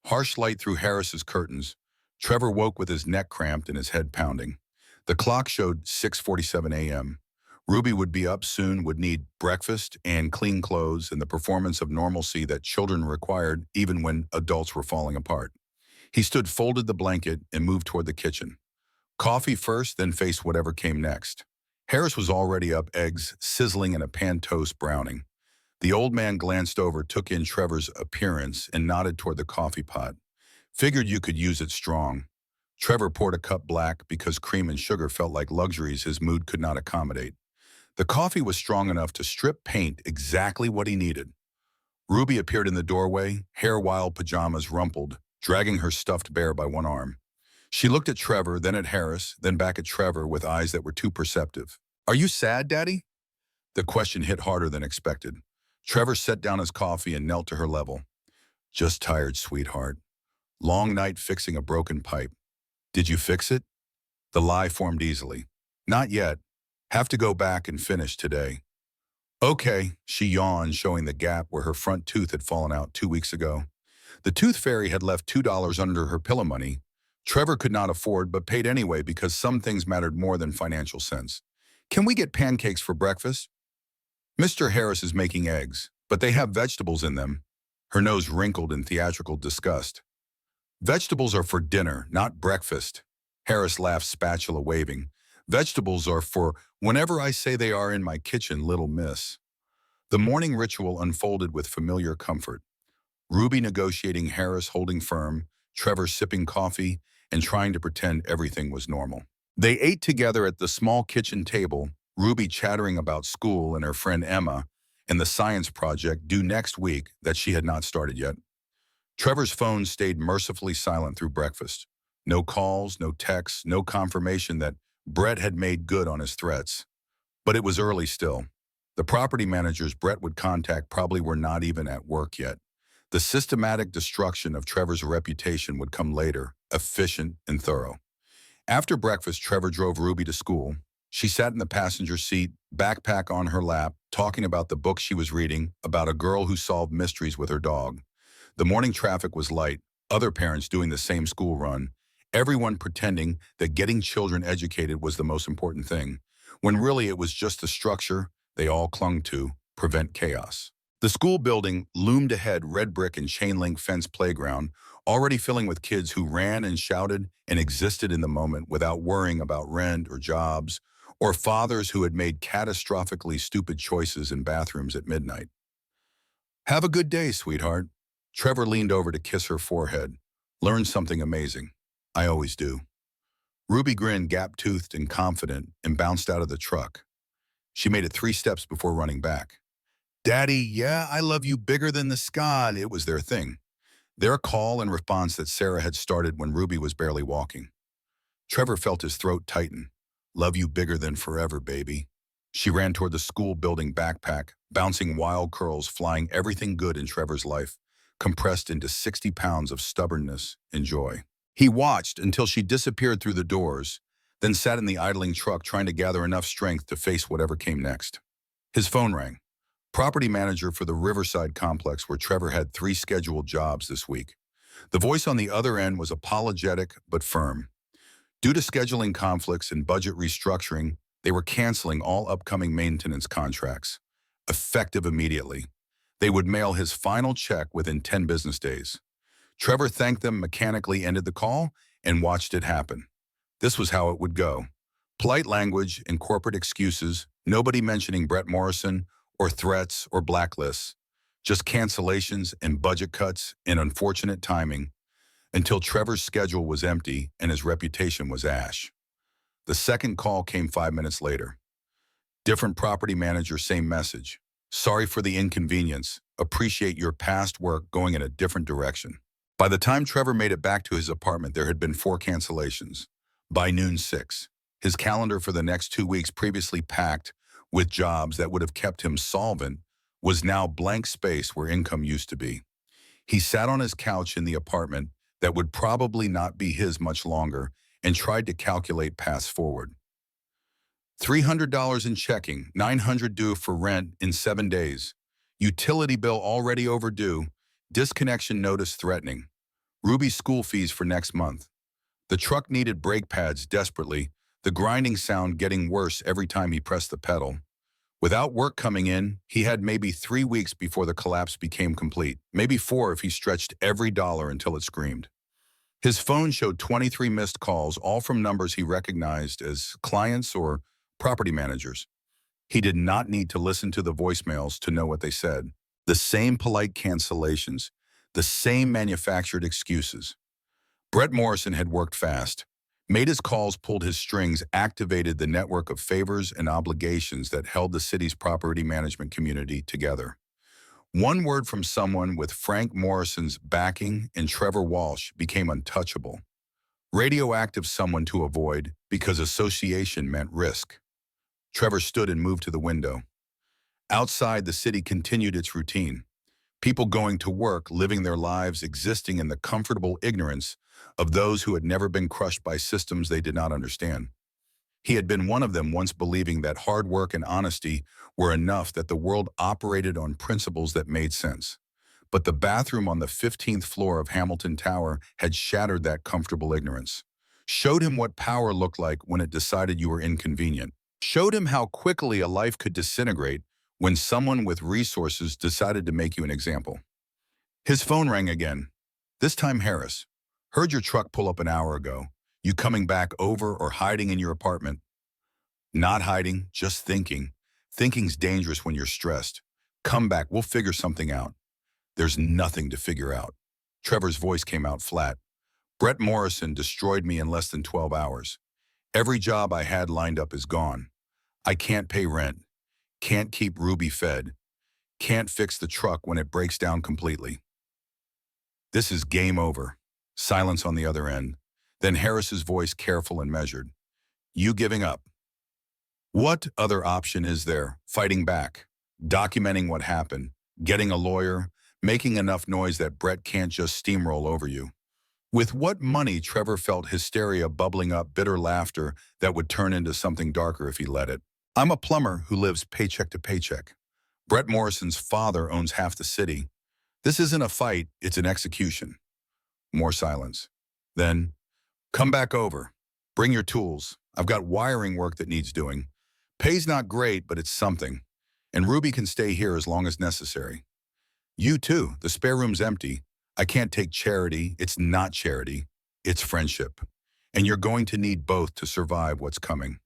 harsh light through Harris's curtains, Trevor woke with his neck cramped and his head pounding. The clock showed 6:47 a.m. Ruby would be up soon, would need breakfast and clean clothes and the performance of normalcy that children required even when adults were falling apart. He stood, folded the blanket, and moved toward the kitchen. Coffee first, then face whatever came next. Harris was already up, eggs sizzling and a pan toast browning. The old man glanced over, took in Trevor's appearance, and nodded toward the coffee pot. Figured you could use it strong. Trevor poured a cup black because cream and sugar felt like luxuries his mood could not accommodate. The coffee was strong enough to strip paint exactly what he needed. Ruby appeared in the doorway, hair wild, pajamas rumpled, dragging her stuffed bear by one arm. She looked at Trevor, then at Harris, then back at Trevor with eyes that were too perceptive. "Are you sad, Daddy?" The question hit harder than expected. Trevor set down his coffee and knelt to her level. "Just tired, sweetheart. Long night fixing a broken pipe. Did you fix it?" The lie formed easily. "Not yet. Have to go back and finish today." "Okay," she yawned, showing the gap where her front tooth had fallen out 2 weeks ago. The tooth fairy had left $2 under her pillow money. Trevor could not afford, but paid anyway because some things mattered more than financial sense. "Can we get pancakes for breakfast?" "Mr. Harris is making eggs, but they have vegetables in them." Her nose wrinkled in theatrical disgust. "Vegetables are for dinner, not breakfast." Harris laughed, spatula waving. "Vegetables are for whenever I say they are in my kitchen, little miss." The morning ritual unfolded with familiar comfort. Ruby negotiating, Harris holding firm, Trevor sipping coffee, and trying to pretend everything was normal. They ate together at the small kitchen table, Ruby chattering about school and her friend Emma and the science project due next week that she had not started yet. Trevor's phone stayed mercifully silent through breakfast. No calls, no texts, no confirmation that Brett had made good on his threats. But it was early still. The property managers Brett would contact probably were not even at work yet. The systematic destruction of Trevor's reputation would come later, efficient and thorough. After breakfast, Trevor drove Ruby to school. She sat in the passenger seat, backpack on her lap, talking about the book she was reading, about a girl who solved mysteries with her dog. The morning traffic was light, other parents doing the same school run, everyone pretending that getting children educated was the most important thing, when really it was just the structure they all clung to, prevent chaos. The school building loomed ahead, red brick and chain-link fence playground, already filling with kids who ran and shouted and existed in the moment without worrying about rent or jobs, or fathers who had made catastrophically stupid choices in bathrooms at midnight. "Have a good day, sweetheart." Trevor leaned over to kiss her forehead. "Learned something amazing." "I always do." Ruby grinned, gap-toothed and confident, and bounced out of the truck. She made it 3 steps before running back. "Daddy, yeah, I love you bigger than the sky." It was their thing. Their call and response that Sarah had started when Ruby was barely walking. Trevor felt his throat tighten. "Love you bigger than forever, baby." She ran toward the school building, backpack, bouncing wild curls, flying everything good in Trevor's life, compressed into 60 pounds of stubbornness and joy. He watched until she disappeared through the doors, then sat in the idling truck trying to gather enough strength to face whatever came next. His phone rang. Property manager for the Riverside complex where Trevor had 3 scheduled jobs this week. The voice on the other end was apologetic but firm. Due to scheduling conflicts and budget restructuring, they were canceling all upcoming maintenance contracts, effective immediately. They would mail his final check within 10 business days. Trevor thanked them, mechanically ended the call, and watched it happen. This was how it would go. Polite language and corporate excuses, nobody mentioning Brett Morrison or threats or blacklists, just cancellations and budget cuts and unfortunate timing until Trevor's schedule was empty and his reputation was ash. The second call came 5 minutes later. Different property manager, same message. Sorry for the inconvenience. Appreciate your past work going in a different direction. By the time Trevor made it back to his apartment, there had been 4 cancellations. By noon 6, his calendar for the next 2 weeks, previously packed with jobs that would have kept him solvent, was now blank space where income used to be. He sat on his couch in the apartment that would probably not be his much longer and tried to calculate paths forward. $300 in checking, $900 due for rent in 7 days. Utility bill already overdue, disconnection notice threatening. Ruby's school fees for next month. The truck needed brake pads desperately, the grinding sound getting worse every time he pressed the pedal. Without work coming in, he had maybe 3 weeks before the collapse became complete, maybe 4 if he stretched every dollar until it screamed. His phone showed 23 missed calls, all from numbers he recognized as clients or property managers. He did not need to listen to the voicemails to know what they said. The same polite cancellations, the same manufactured excuses. Brett Morrison had worked fast, made his calls, pulled his strings, activated the network of favors and obligations that held the city's property management community together. One word from someone with Frank Morrison's backing and Trevor Walsh became untouchable. Radioactive someone to avoid because association meant risk. Trevor stood and moved to the window. Outside, the city continued its routine. People going to work, living their lives, existing in the comfortable ignorance of those who had never been crushed by systems they did not understand. He had been one of them, once believing that hard work and honesty were enough, that the world operated on principles that made sense. But the bathroom on the 15th floor of Hamilton Tower had shattered that comfortable ignorance. Showed him what power looked like when it decided you were inconvenient. Showed him how quickly a life could disintegrate when someone with resources decided to make you an example. His phone rang again. This time Harris. Heard your truck pull up an hour ago. You coming back over or hiding in your apartment? Not hiding, just thinking. Thinking's dangerous when you're stressed. Come back, we'll figure something out. There's nothing to figure out. Trevor's voice came out flat. Brett Morrison destroyed me in less than 12 hours. Every job I had lined up is gone. I can't pay rent. Can't keep Ruby fed. Can't fix the truck when it breaks down completely. This is game over. Silence on the other end. Then Harris's voice, careful and measured. You giving up. What other option is there? Fighting back. Documenting what happened. Getting a lawyer. Making enough noise that Brett can't just steamroll over you. With what money? Trevor felt hysteria bubbling up, bitter laughter that would turn into something darker if he let it. I'm a plumber who lives paycheck to paycheck. Brett Morrison's father owns half the city. This isn't a fight, it's an execution. More silence. Then, come back over. Bring your tools. I've got wiring work that needs doing. Pay's not great, but it's something. And Ruby can stay here as long as necessary. You too, the spare room's empty. I can't take charity, it's not charity, it's friendship. And you're going to need both to survive what's coming.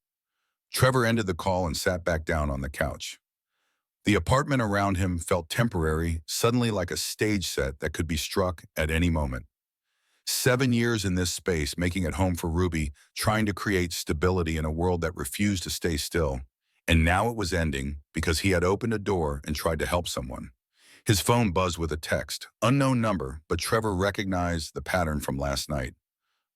Trevor ended the call and sat back down on the couch. The apartment around him felt temporary, suddenly like a stage set that could be struck at any moment. 7 years in this space, making it home for Ruby, trying to create stability in a world that refused to stay still. And now it was ending because he had opened a door and tried to help someone. His phone buzzed with a text, unknown number, but Trevor recognized the pattern from last night.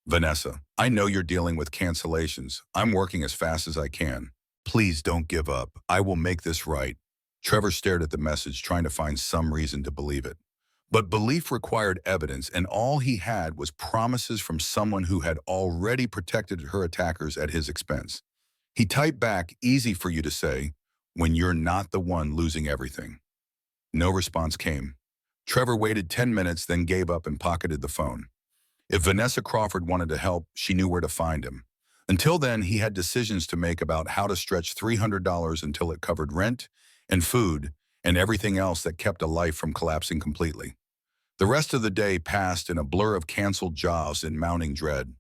Vanessa, I know you're dealing with cancellations. I'm working as fast as I can. Please don't give up. I will make this right. Trevor stared at the message, trying to find some reason to believe it. But belief required evidence, and all he had was promises from someone who had already protected her attackers at his expense. He typed back, easy for you to say, when you're not the one losing everything. No response came. Trevor waited 10 minutes, then gave up and pocketed the phone. If Vanessa Crawford wanted to help, she knew where to find him. Until then, he had decisions to make about how to stretch $300 until it covered rent and food and everything else that kept a life from collapsing completely. The rest of the day passed in a blur of canceled jobs and mounting dread.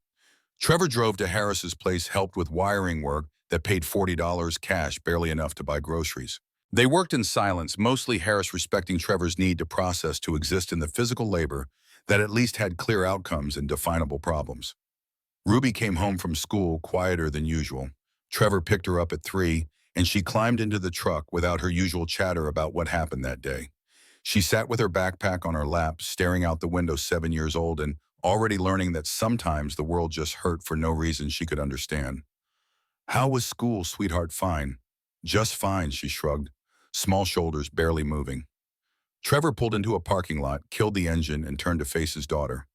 Trevor drove to Harris's place, helped with wiring work that paid $40 cash, barely enough to buy groceries. They worked in silence, mostly Harris respecting Trevor's need to process to exist in the physical labor that at least had clear outcomes and definable problems. Ruby came home from school quieter than usual. Trevor picked her up at 3, and she climbed into the truck without her usual chatter about what happened that day. She sat with her backpack on her lap, staring out the window, 7 years old and already learning that sometimes the world just hurt for no reason she could understand. "How was school, sweetheart?" "Fine." "Just fine," she shrugged, small shoulders barely moving. Trevor pulled into a parking lot, killed the engine, and turned to face his daughter.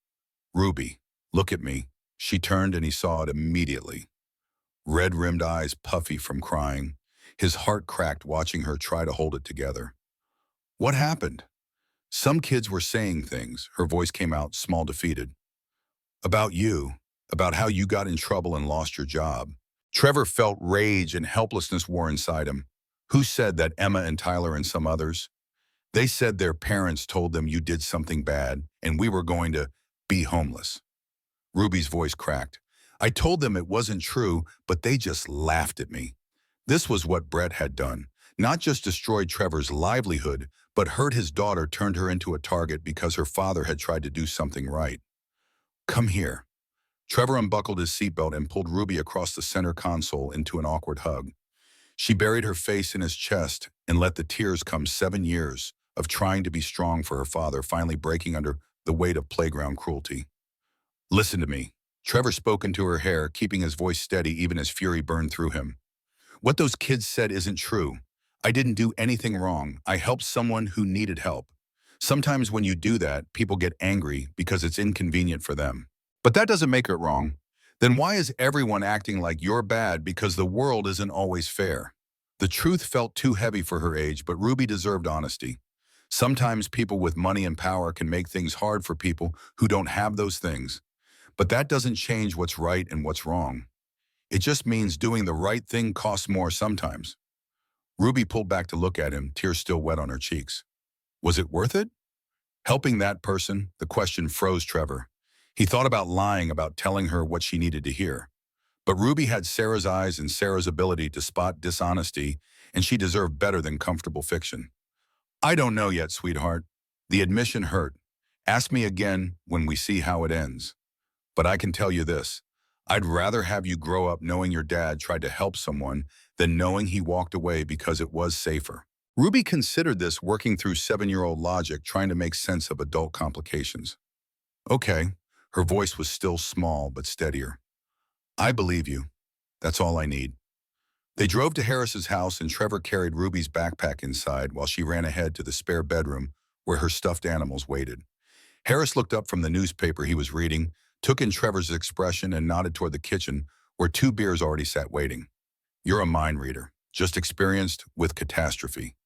"Ruby, look at me." She turned and he saw it immediately. Red-rimmed eyes puffy from crying. His heart cracked watching her try to hold it together. "What happened?" "Some kids were saying things." Her voice came out, small, defeated. "About you. About how you got in trouble and lost your job." Trevor felt rage and helplessness war inside him. "Who said that?" "Emma and Tyler and some others. They said their parents told them you did something bad and we were going to be homeless." Ruby's voice cracked. "I told them it wasn't true, but they just laughed at me." This was what Brett had done. Not just destroyed Trevor's livelihood, but hurt his daughter, turned her into a target because her father had tried to do something right. "Come here." Trevor unbuckled his seatbelt and pulled Ruby across the center console into an awkward hug. She buried her face in his chest and let the tears come. 7 years of trying to be strong for her father, finally breaking under the weight of playground cruelty. "Listen to me." Trevor spoke into her hair, keeping his voice steady even as fury burned through him. "What those kids said isn't true. I didn't do anything wrong. I helped someone who needed help. Sometimes when you do that, people get angry because it's inconvenient for them. But that doesn't make it wrong. Then why is everyone acting like you're bad because the world isn't always fair?" The truth felt too heavy for her age, but Ruby deserved honesty. Sometimes people with money and power can make things hard for people who don't have those things. But that doesn't change what's right and what's wrong. It just means doing the right thing costs more sometimes. Ruby pulled back to look at him, tears still wet on her cheeks. Was it worth it? Helping that person? The question froze Trevor. He thought about lying, about telling her what she needed to hear. But Ruby had Sarah's eyes and Sarah's ability to spot dishonesty, and she deserved better than comfortable fiction. "I don't know yet, sweetheart." The admission hurt. "Ask me again when we see how it ends. But I can tell you this. I'd rather have you grow up knowing your dad tried to help someone than knowing he walked away because it was safer." Ruby considered this, working through 7-year-old logic, trying to make sense of adult complications. "Okay." Her voice was still small but steadier. "I believe you. That's all I need." They drove to Harris's house and Trevor carried Ruby's backpack inside while she ran ahead to the spare bedroom where her stuffed animals waited. Harris looked up from the newspaper he was reading, took in Trevor's expression and nodded toward the kitchen where 2 beers already sat waiting. "You're a mind reader, just experienced with catastrophe."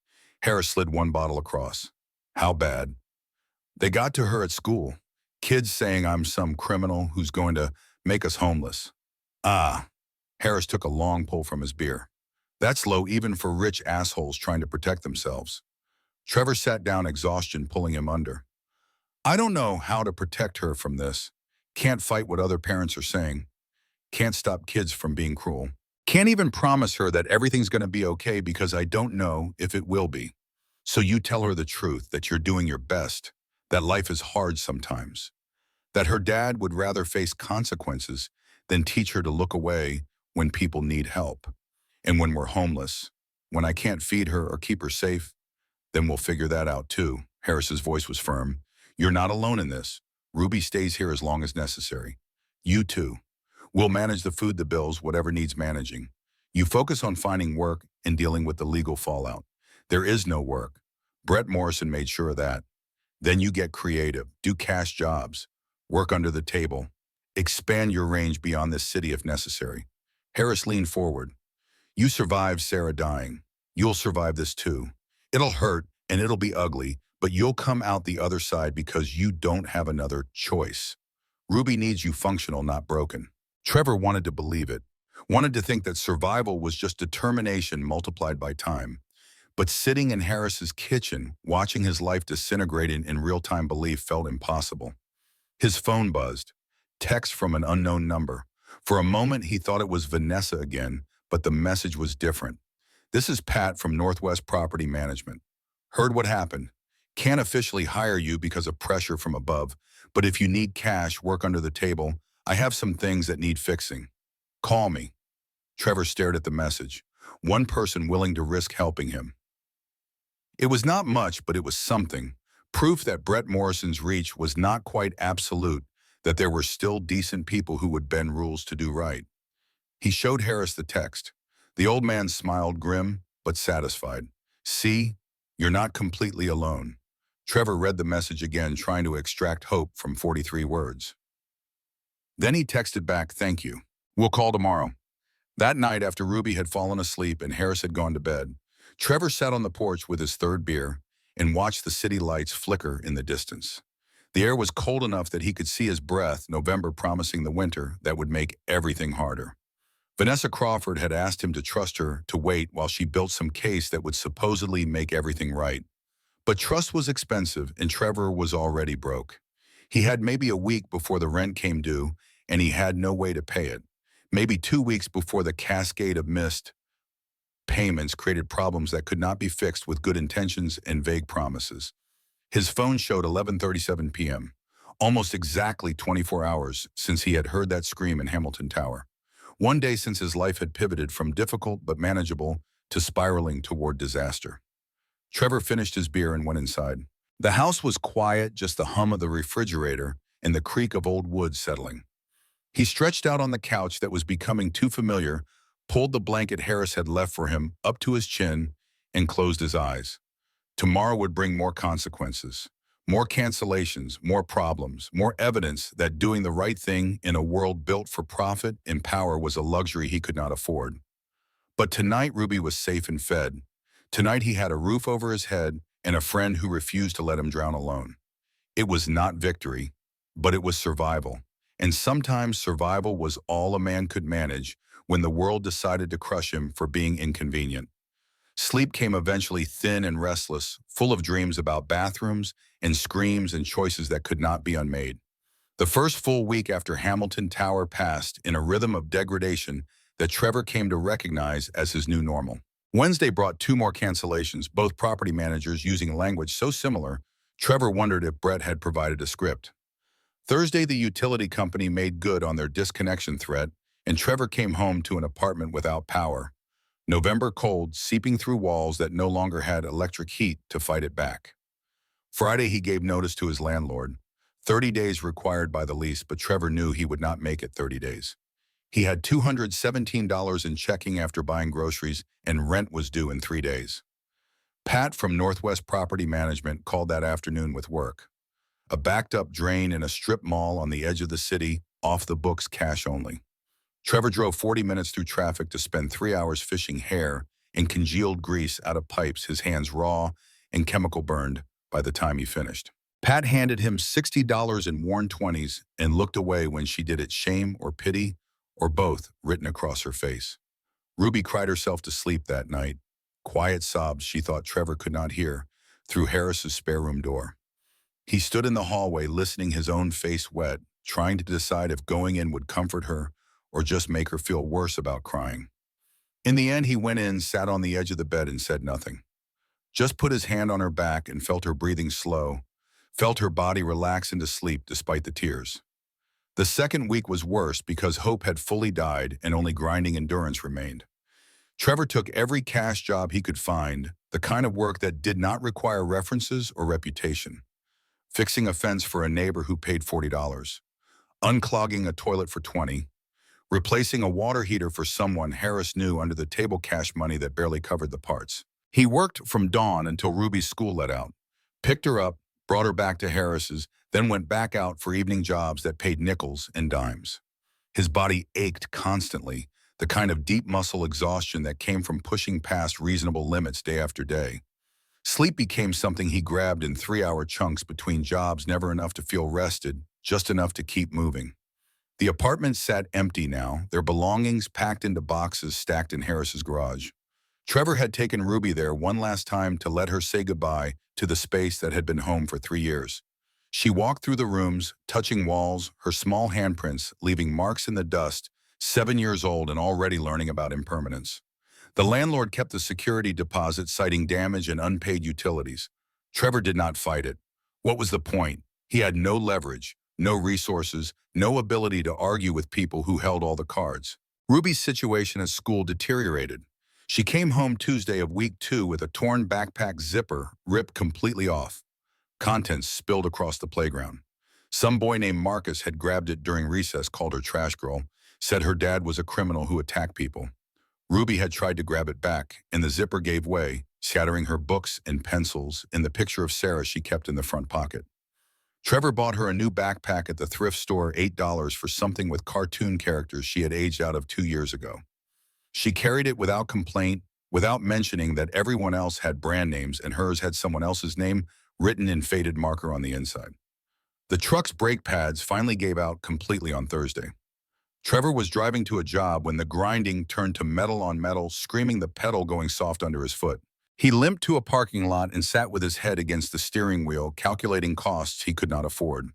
Harris slid 1 bottle across. "How bad?" "They got to her at school. Kids saying I'm some criminal who's going to make us homeless." "Ah." Harris took a long pull from his beer. "That's low even for rich assholes trying to protect themselves." Trevor sat down, exhaustion pulling him under. "I don't know how to protect her from this. Can't fight what other parents are saying. Can't stop kids from being cruel. Can't even promise her that everything's going to be okay because I don't know if it will be. So you tell her the truth, that you're doing your best, that life is hard sometimes, that her dad would rather face consequences than teach her to look away when people need help. And when we're homeless, when I can't feed her or keep her safe, then we'll figure that out too." Harris's voice was firm. "You're not alone in this. Ruby stays here as long as necessary. You too. We'll manage the food, the bills, whatever needs managing. You focus on finding work and dealing with the legal fallout. There is no work. Brett Morrison made sure of that. Then you get creative, do cash jobs, work under the table, expand your range beyond this city if necessary." Harris leaned forward. "You survived Sarah dying. You'll survive this too. It'll hurt and it'll be ugly, but you'll come out the other side because you don't have another choice. Ruby needs you functional, not broken." Trevor wanted to believe it, wanted to think that survival was just determination multiplied by time. But sitting in Harris's kitchen, watching his life disintegrate in real-time belief felt impossible. His phone buzzed. Text from an unknown number. For a moment, he thought it was Vanessa again, but the message was different. "This is Pat from Northwest Property Management. Heard what happened. Can't officially hire you because of pressure from above, but if you need cash, work under the table, I have some things that need fixing. Call me." Trevor stared at the message. One person willing to risk helping him. It was not much, but it was something. Proof that Brett Morrison's reach was not quite absolute, that there were still decent people who would bend rules to do right. He showed Harris the text. The old man smiled, grim but satisfied. "See, you're not completely alone." Trevor read the message again, trying to extract hope from 43 words. Then he texted back, "Thank you. We'll call tomorrow." That night, after Ruby had fallen asleep and Harris had gone to bed, Trevor sat on the porch with his third beer and watched the city lights flicker in the distance. The air was cold enough that he could see his breath, November promising the winter that would make everything harder. Vanessa Crawford had asked him to trust her to wait while she built some case that would supposedly make everything right. But trust was expensive, and Trevor was already broke. He had maybe a week before the rent came due, and he had no way to pay it. Maybe 2 weeks before the cascade of missed payments created problems that could not be fixed with good intentions and vague promises. His phone showed 11:37 p.m., almost exactly 24 hours since he had heard that scream in Hamilton Tower. One day since his life had pivoted from difficult but manageable to spiraling toward disaster. Trevor finished his beer and went inside. The house was quiet, just the hum of the refrigerator and the creak of old wood settling. He stretched out on the couch that was becoming too familiar, pulled the blanket Harris had left for him up to his chin, and closed his eyes. Tomorrow would bring more consequences, more cancellations, more problems, more evidence that doing the right thing in a world built for profit and power was a luxury he could not afford. But tonight Ruby was safe and fed. Tonight he had a roof over his head and a friend who refused to let him drown alone. It was not victory, but it was survival. And sometimes survival was all a man could manage when the world decided to crush him for being inconvenient. Sleep came eventually, thin and restless, full of dreams about bathrooms and screams and choices that could not be unmade. The first full week after Hamilton Tower passed in a rhythm of degradation that Trevor came to recognize as his new normal. Wednesday brought 2 more cancellations, both property managers using language so similar, Trevor wondered if Brett had provided a script. Thursday, the utility company made good on their disconnection threat, and Trevor came home to an apartment without power. November cold, seeping through walls that no longer had electric heat to fight it back. Friday, he gave notice to his landlord. 30 days required by the lease, but Trevor knew he would not make it 30 days. He had $217 in checking after buying groceries, and rent was due in 3 days. Pat from Northwest Property Management called that afternoon with work. A backed-up drain in a strip mall on the edge of the city, off the books, cash only. Trevor drove 40 minutes through traffic to spend 3 hours fishing hair and congealed grease out of pipes, his hands raw and chemical burned by the time he finished. Pat handed him $60 in worn 20s and looked away when she did it, shame or pity, or both, written across her face. Ruby cried herself to sleep that night, quiet sobs she thought Trevor could not hear, through Harris's spare room door. He stood in the hallway, listening, his own face wet, trying to decide if going in would comfort her or just make her feel worse about crying. In the end, he went in, sat on the edge of the bed, and said nothing. Just put his hand on her back and felt her breathing slow, felt her body relax into sleep despite the tears. The second week was worse because hope had fully died and only grinding endurance remained. Trevor took every cash job he could find, the kind of work that did not require references or reputation. Fixing a fence for a neighbor who paid $40, unclogging a toilet for $20, replacing a water heater for someone Harris knew under the table cash money that barely covered the parts. He worked from dawn until Ruby's school let out, picked her up, brought her back to Harris's, then went back out for evening jobs that paid nickels and dimes. His body ached constantly, the kind of deep muscle exhaustion that came from pushing past reasonable limits day after day. Sleep became something he grabbed in 3-hour chunks between jobs, never enough to feel rested, just enough to keep moving. The apartment sat empty now, their belongings packed into boxes stacked in Harris's garage. Trevor had taken Ruby there one last time to let her say goodbye to the space that had been home for 3 years. She walked through the rooms, touching walls, her small handprints leaving marks in the dust, 7 years old and already learning about impermanence. The landlord kept the security deposit, citing damage and unpaid utilities. Trevor did not fight it. What was the point? He had no leverage, no resources, no ability to argue with people who held all the cards. Ruby's situation at school deteriorated. She came home Tuesday of week 2 with a torn backpack zipper ripped completely off. Contents spilled across the playground. Some boy named Marcus had grabbed it during recess, called her trash girl, said her dad was a criminal who attacked people. Ruby had tried to grab it back, and the zipper gave way, shattering her books and pencils and the picture of Sarah she kept in the front pocket. Trevor bought her a new backpack at the thrift store, $8 for something with cartoon characters she had aged out of 2 years ago. She carried it without complaint, without mentioning that everyone else had brand names and hers had someone else's name written in faded marker on the inside. The truck's brake pads finally gave out completely on Thursday. Trevor was driving to a job when the grinding turned to metal on metal, screaming, the pedal going soft under his foot. He limped to a parking lot and sat with his head against the steering wheel, calculating costs he could not afford.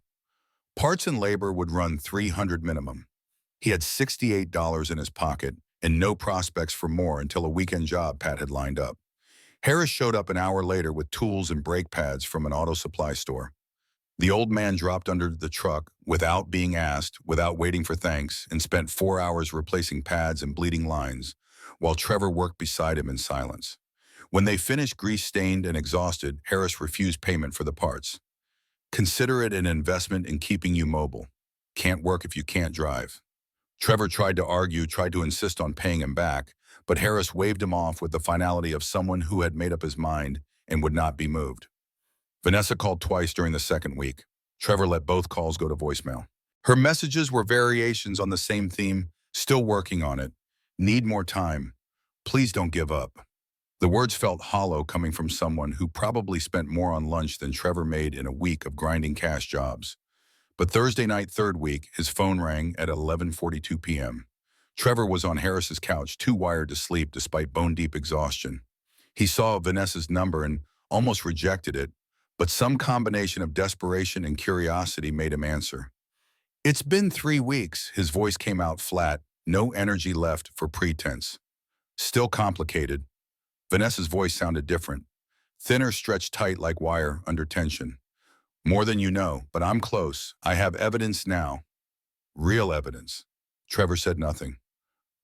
Parts and labor would run $300 minimum. He had $68 in his pocket and no prospects for more until a weekend job Pat had lined up. Harris showed up an hour later with tools and brake pads from an auto supply store. The old man dropped under the truck without being asked, without waiting for thanks, and spent 4 hours replacing pads and bleeding lines, while Trevor worked beside him in silence. When they finished, grease-stained and exhausted, Harris refused payment for the parts. Consider it an investment in keeping you mobile. Can't work if you can't drive. Trevor tried to argue, tried to insist on paying him back, but Harris waved him off with the finality of someone who had made up his mind and would not be moved. Vanessa called twice during the second week. Trevor let both calls go to voicemail. Her messages were variations on the same theme: still working on it, need more time, please don't give up. The words felt hollow, coming from someone who probably spent more on lunch than Trevor made in a week of grinding cash jobs. But Thursday night, third week, his phone rang at 11:42 p.m. Trevor was on Harris's couch, too wired to sleep despite bone-deep exhaustion. He saw Vanessa's number and almost rejected it, but some combination of desperation and curiosity made him answer. It's been 3 weeks. His voice came out flat, no energy left for pretense. Still complicated. Vanessa's voice sounded different, thinner, stretched tight like wire under tension. More than you know, but I'm close. I have evidence now. Real evidence. Trevor said nothing.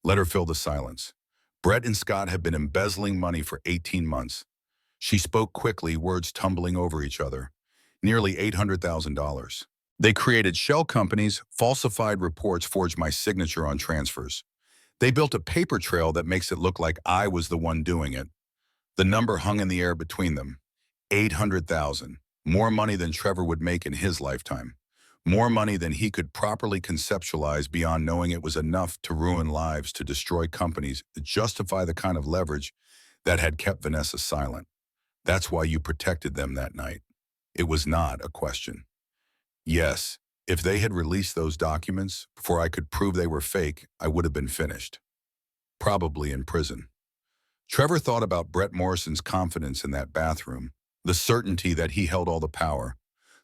Let her fill the silence. Brett and Scott have been embezzling money for 18 months. She spoke quickly, words tumbling over each other. Nearly $800,000. They created shell companies, falsified reports, forged my signature on transfers. They built a paper trail that makes it look like I was the one doing it. The number hung in the air between them. 800,000. More money than Trevor would make in his lifetime. More money than he could properly conceptualize beyond knowing it was enough to ruin lives, to destroy companies, to justify the kind of leverage that had kept Vanessa silent. That's why you protected them that night. It was not a question. Yes, if they had released those documents before I could prove they were fake, I would have been finished. Probably in prison. Trevor thought about Brett Morrison's confidence in that bathroom, the certainty that he held all the power.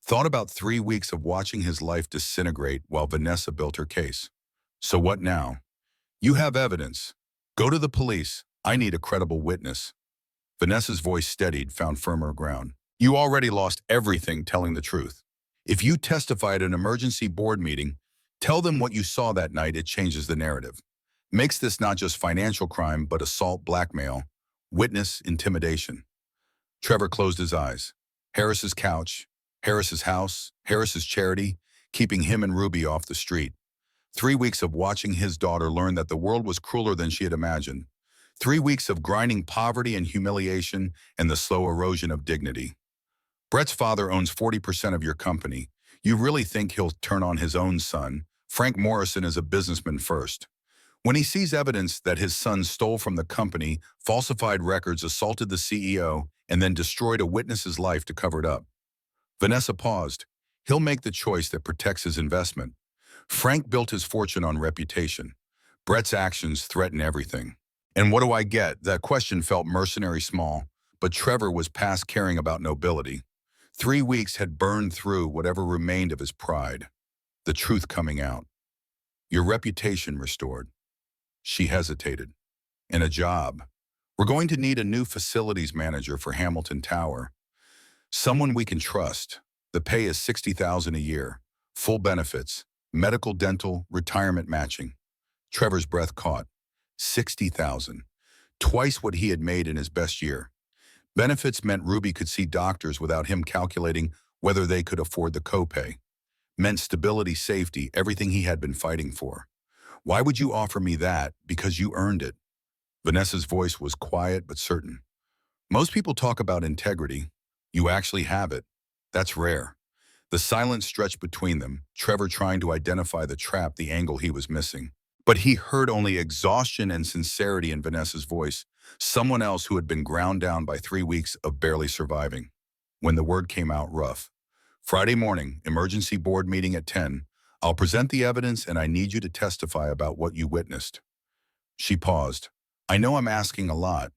Thought about 3 weeks of watching his life disintegrate while Vanessa built her case. So what now? You have evidence. Go to the police. I need a credible witness. Vanessa's voice steadied, found firmer ground. You already lost everything telling the truth. If you testify at an emergency board meeting, tell them what you saw that night. It changes the narrative. Makes this not just financial crime, but assault, blackmail, witness intimidation. Trevor closed his eyes. Harris's couch, Harris's house, Harris's charity, keeping him and Ruby off the street. 3 weeks of watching his daughter learn that the world was crueler than she had imagined. 3 weeks of grinding poverty and humiliation and the slow erosion of dignity. Brett's father owns 40% of your company. You really think he'll turn on his own son? Frank Morrison is a businessman first. When he sees evidence that his son stole from the company, falsified records, assaulted the CEO, and then destroyed a witness's life to cover it up. Vanessa paused. He'll make the choice that protects his investment. Frank built his fortune on reputation. Brett's actions threaten everything. And what do I get? That question felt mercenary small, but Trevor was past caring about nobility. 3 weeks had burned through whatever remained of his pride. The truth coming out. Your reputation restored. She hesitated. And a job. We're going to need a new facilities manager for Hamilton Tower. Someone we can trust. The pay is $60,000 a year. Full benefits. Medical, dental, retirement matching. Trevor's breath caught. $60,000. Twice what he had made in his best year. Benefits meant Ruby could see doctors without him calculating whether they could afford the copay. Meant stability, safety, everything he had been fighting for. Why would you offer me that? Because you earned it. Vanessa's voice was quiet but certain. Most people talk about integrity. You actually have it. That's rare. The silence stretched between them, Trevor trying to identify the trap, the angle he was missing. But he heard only exhaustion and sincerity in Vanessa's voice, someone else who had been ground down by 3 weeks of barely surviving. When the word came out rough. Friday morning, emergency board meeting at 10. I'll present the evidence and I need you to testify about what you witnessed. She paused. I know I'm asking a lot,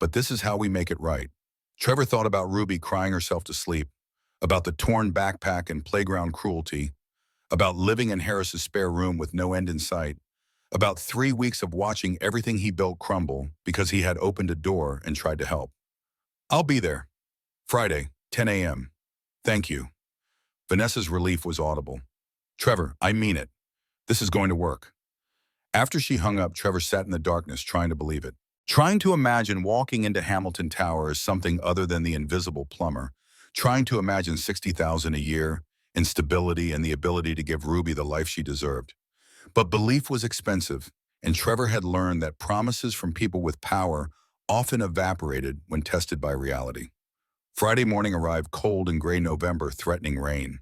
but this is how we make it right. Trevor thought about Ruby crying herself to sleep, about the torn backpack and playground cruelty, about living in Harris's spare room with no end in sight, about 3 weeks of watching everything he built crumble because he had opened a door and tried to help. I'll be there. Friday, 10 a.m. Thank you. Vanessa's relief was audible. Trevor, I mean it. This is going to work. After she hung up, Trevor sat in the darkness trying to believe it. Trying to imagine walking into Hamilton Tower as something other than the invisible plumber. Trying to imagine $60,000 a year, instability, and the ability to give Ruby the life she deserved. But belief was expensive, and Trevor had learned that promises from people with power often evaporated when tested by reality. Friday morning arrived cold and gray November, threatening rain.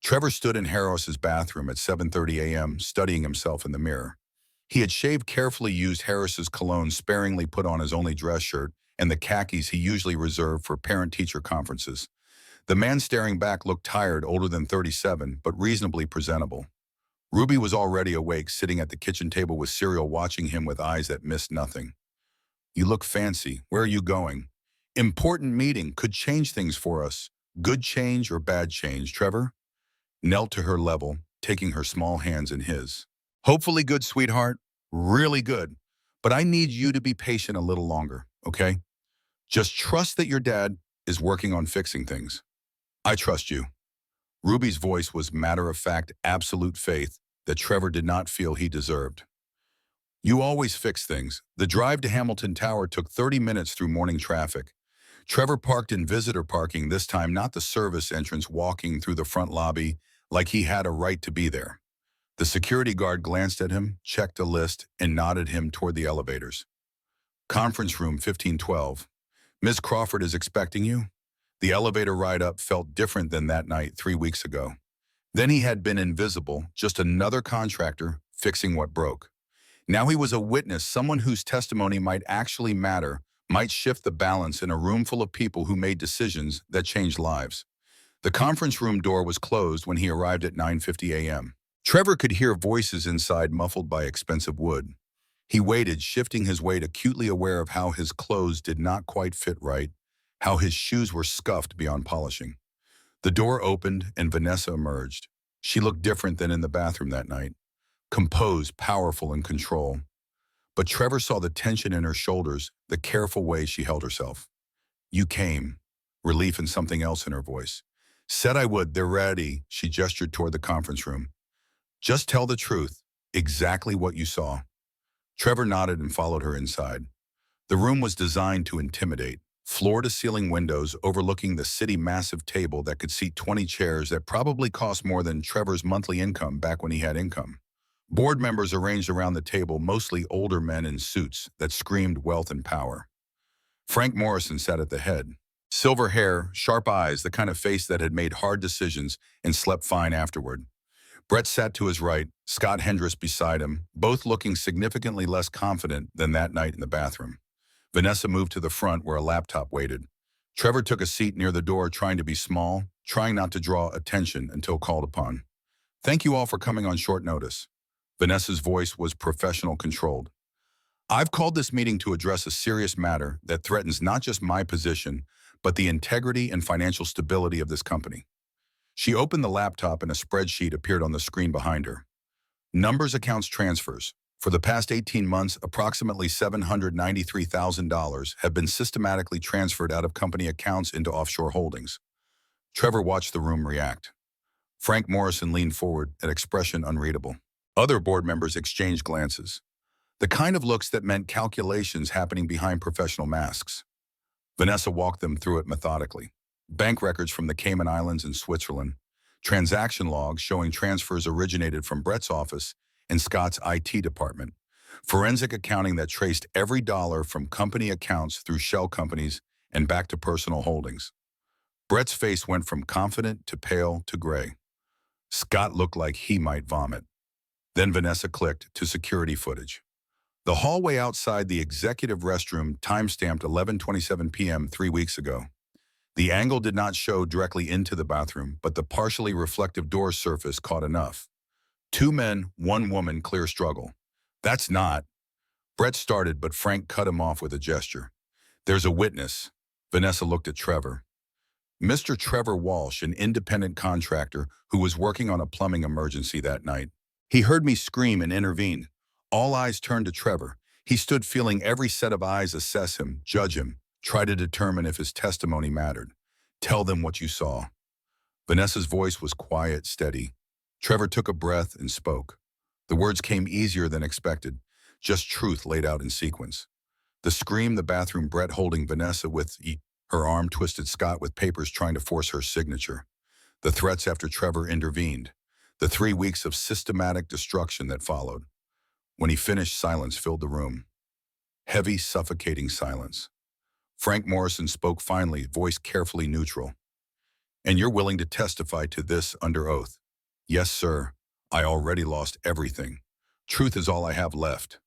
Trevor stood in Harris's bathroom at 7:30 a.m., studying himself in the mirror. He had shaved carefully, used Harris's cologne, sparingly put on his only dress shirt and the khakis he usually reserved for parent-teacher conferences. The man staring back looked tired, older than 37, but reasonably presentable. Ruby was already awake, sitting at the kitchen table with cereal, watching him with eyes that missed nothing. You look fancy. Where are you going? Important meeting. Could change things for us. Good change or bad change, Trevor? Knelt to her level, taking her small hands in his. Hopefully good, sweetheart. Really good. But I need you to be patient a little longer, okay? Just trust that your dad is working on fixing things. I trust you. Ruby's voice was matter-of-fact, absolute faith that Trevor did not feel he deserved. You always fix things. The drive to Hamilton Tower took 30 minutes through morning traffic. Trevor parked in visitor parking this time, not the service entrance, walking through the front lobby like he had a right to be there. The security guard glanced at him, checked a list, and nodded him toward the elevators. Conference room 1512. Ms. Crawford is expecting you. The elevator ride up felt different than that night 3 weeks ago. Then he had been invisible, just another contractor fixing what broke. Now he was a witness, someone whose testimony might actually matter, might shift the balance in a room full of people who made decisions that changed lives. The conference room door was closed when he arrived at 9:50 a.m. Trevor could hear voices inside, muffled by expensive wood. He waited, shifting his weight, acutely aware of how his clothes did not quite fit right, how his shoes were scuffed beyond polishing. The door opened and Vanessa emerged. She looked different than in the bathroom that night, composed, powerful, in control. But Trevor saw the tension in her shoulders, the careful way she held herself. You came. Relief and something else in her voice. Said I would. They're ready. She gestured toward the conference room. Just tell the truth. Exactly what you saw. Trevor nodded and followed her inside. The room was designed to intimidate. Floor-to-ceiling windows overlooking the city, massive table that could seat 20 chairs that probably cost more than Trevor's monthly income back when he had income. Board members arranged around the table, mostly older men in suits that screamed wealth and power. Frank Morrison sat at the head. Silver hair, sharp eyes, the kind of face that had made hard decisions and slept fine afterward. Brett sat to his right, Scott Hendricks beside him, both looking significantly less confident than that night in the bathroom. Vanessa moved to the front where a laptop waited. Trevor took a seat near the door, trying to be small, trying not to draw attention until called upon. Thank you all for coming on short notice. Vanessa's voice was professional, controlled. I've called this meeting to address a serious matter that threatens not just my position, but the integrity and financial stability of this company. She opened the laptop and a spreadsheet appeared on the screen behind her. Numbers accounts transfers. For the past 18 months, approximately $793,000 have been systematically transferred out of company accounts into offshore holdings. Trevor watched the room react. Frank Morrison leaned forward, an expression unreadable. Other board members exchanged glances. The kind of looks that meant calculations happening behind professional masks. Vanessa walked them through it methodically. Bank records from the Cayman Islands and Switzerland, transaction logs showing transfers originated from Brett's office and Scott's IT department, forensic accounting that traced every dollar from company accounts through shell companies and back to personal holdings. Brett's face went from confident to pale to gray. Scott looked like he might vomit. Then Vanessa clicked to security footage. The hallway outside the executive restroom timestamped 11:27 p.m. 3 weeks ago. The angle did not show directly into the bathroom, but the partially reflective door surface caught enough. 2 men, 1 woman, clear struggle. That's not. Brett started, but Frank cut him off with a gesture. There's a witness. Vanessa looked at Trevor. Mr. Trevor Walsh, an independent contractor who was working on a plumbing emergency that night. He heard me scream and intervened. All eyes turned to Trevor. He stood feeling every set of eyes assess him, judge him, try to determine if his testimony mattered. Tell them what you saw. Vanessa's voice was quiet, steady. Trevor took a breath and spoke. The words came easier than expected, just truth laid out in sequence. The scream, the bathroom, Brett holding Vanessa with her arm twisted, Scott with papers trying to force her signature. The threats after Trevor intervened. The 3 weeks of systematic destruction that followed. When he finished, silence filled the room. Heavy, suffocating silence. Frank Morrison spoke finally, voice carefully neutral. And you're willing to testify to this under oath? Yes, sir. I already lost everything. Truth is all I have left.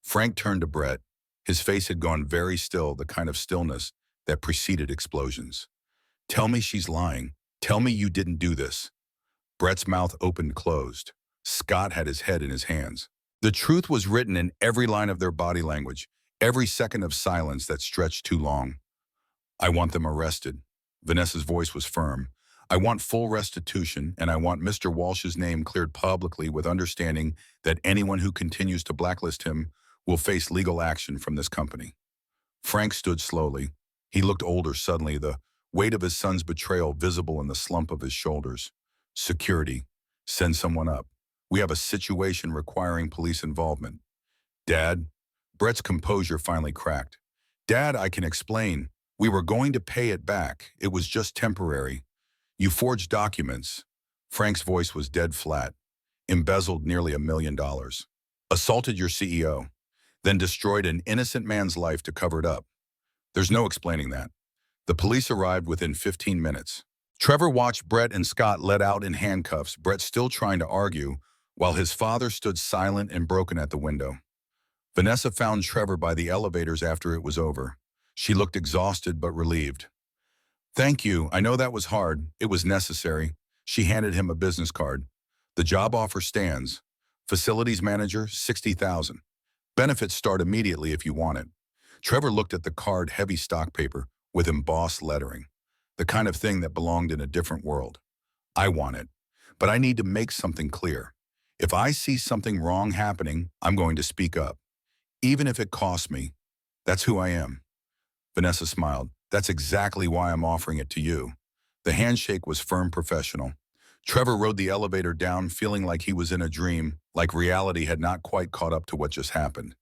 Frank turned to Brett. His face had gone very still, the kind of stillness that preceded explosions. Tell me she's lying. Tell me you didn't do this. Brett's mouth opened, closed. Scott had his head in his hands. The truth was written in every line of their body language, every second of silence that stretched too long. I want them arrested. Vanessa's voice was firm. I want full restitution, and I want Mr. Walsh's name cleared publicly with understanding that anyone who continues to blacklist him will face legal action from this company. Frank stood slowly. He looked older suddenly, the weight of his son's betrayal visible in the slump of his shoulders. Security. Send someone up. We have a situation requiring police involvement. Dad? Brett's composure finally cracked. Dad, I can explain. We were going to pay it back. It was just temporary. You forged documents. Frank's voice was dead flat. Embezzled nearly $1 million. Assaulted your CEO. Then destroyed an innocent man's life to cover it up. There's no explaining that. The police arrived within 15 minutes. Trevor watched Brett and Scott let out in handcuffs, Brett still trying to argue, while his father stood silent and broken at the window. Vanessa found Trevor by the elevators after it was over. She looked exhausted but relieved. Thank you. I know that was hard. It was necessary. She handed him a business card. The job offer stands. Facilities manager, $60,000. Benefits start immediately if you want it. Trevor looked at the card, heavy stock paper with embossed lettering. The kind of thing that belonged in a different world. I want it. But I need to make something clear. If I see something wrong happening, I'm going to speak up. Even if it costs me. That's who I am. Vanessa smiled. That's exactly why I'm offering it to you. The handshake was firm, professional. Trevor rode the elevator down, feeling like he was in a dream, like reality had not quite caught up to what just happened.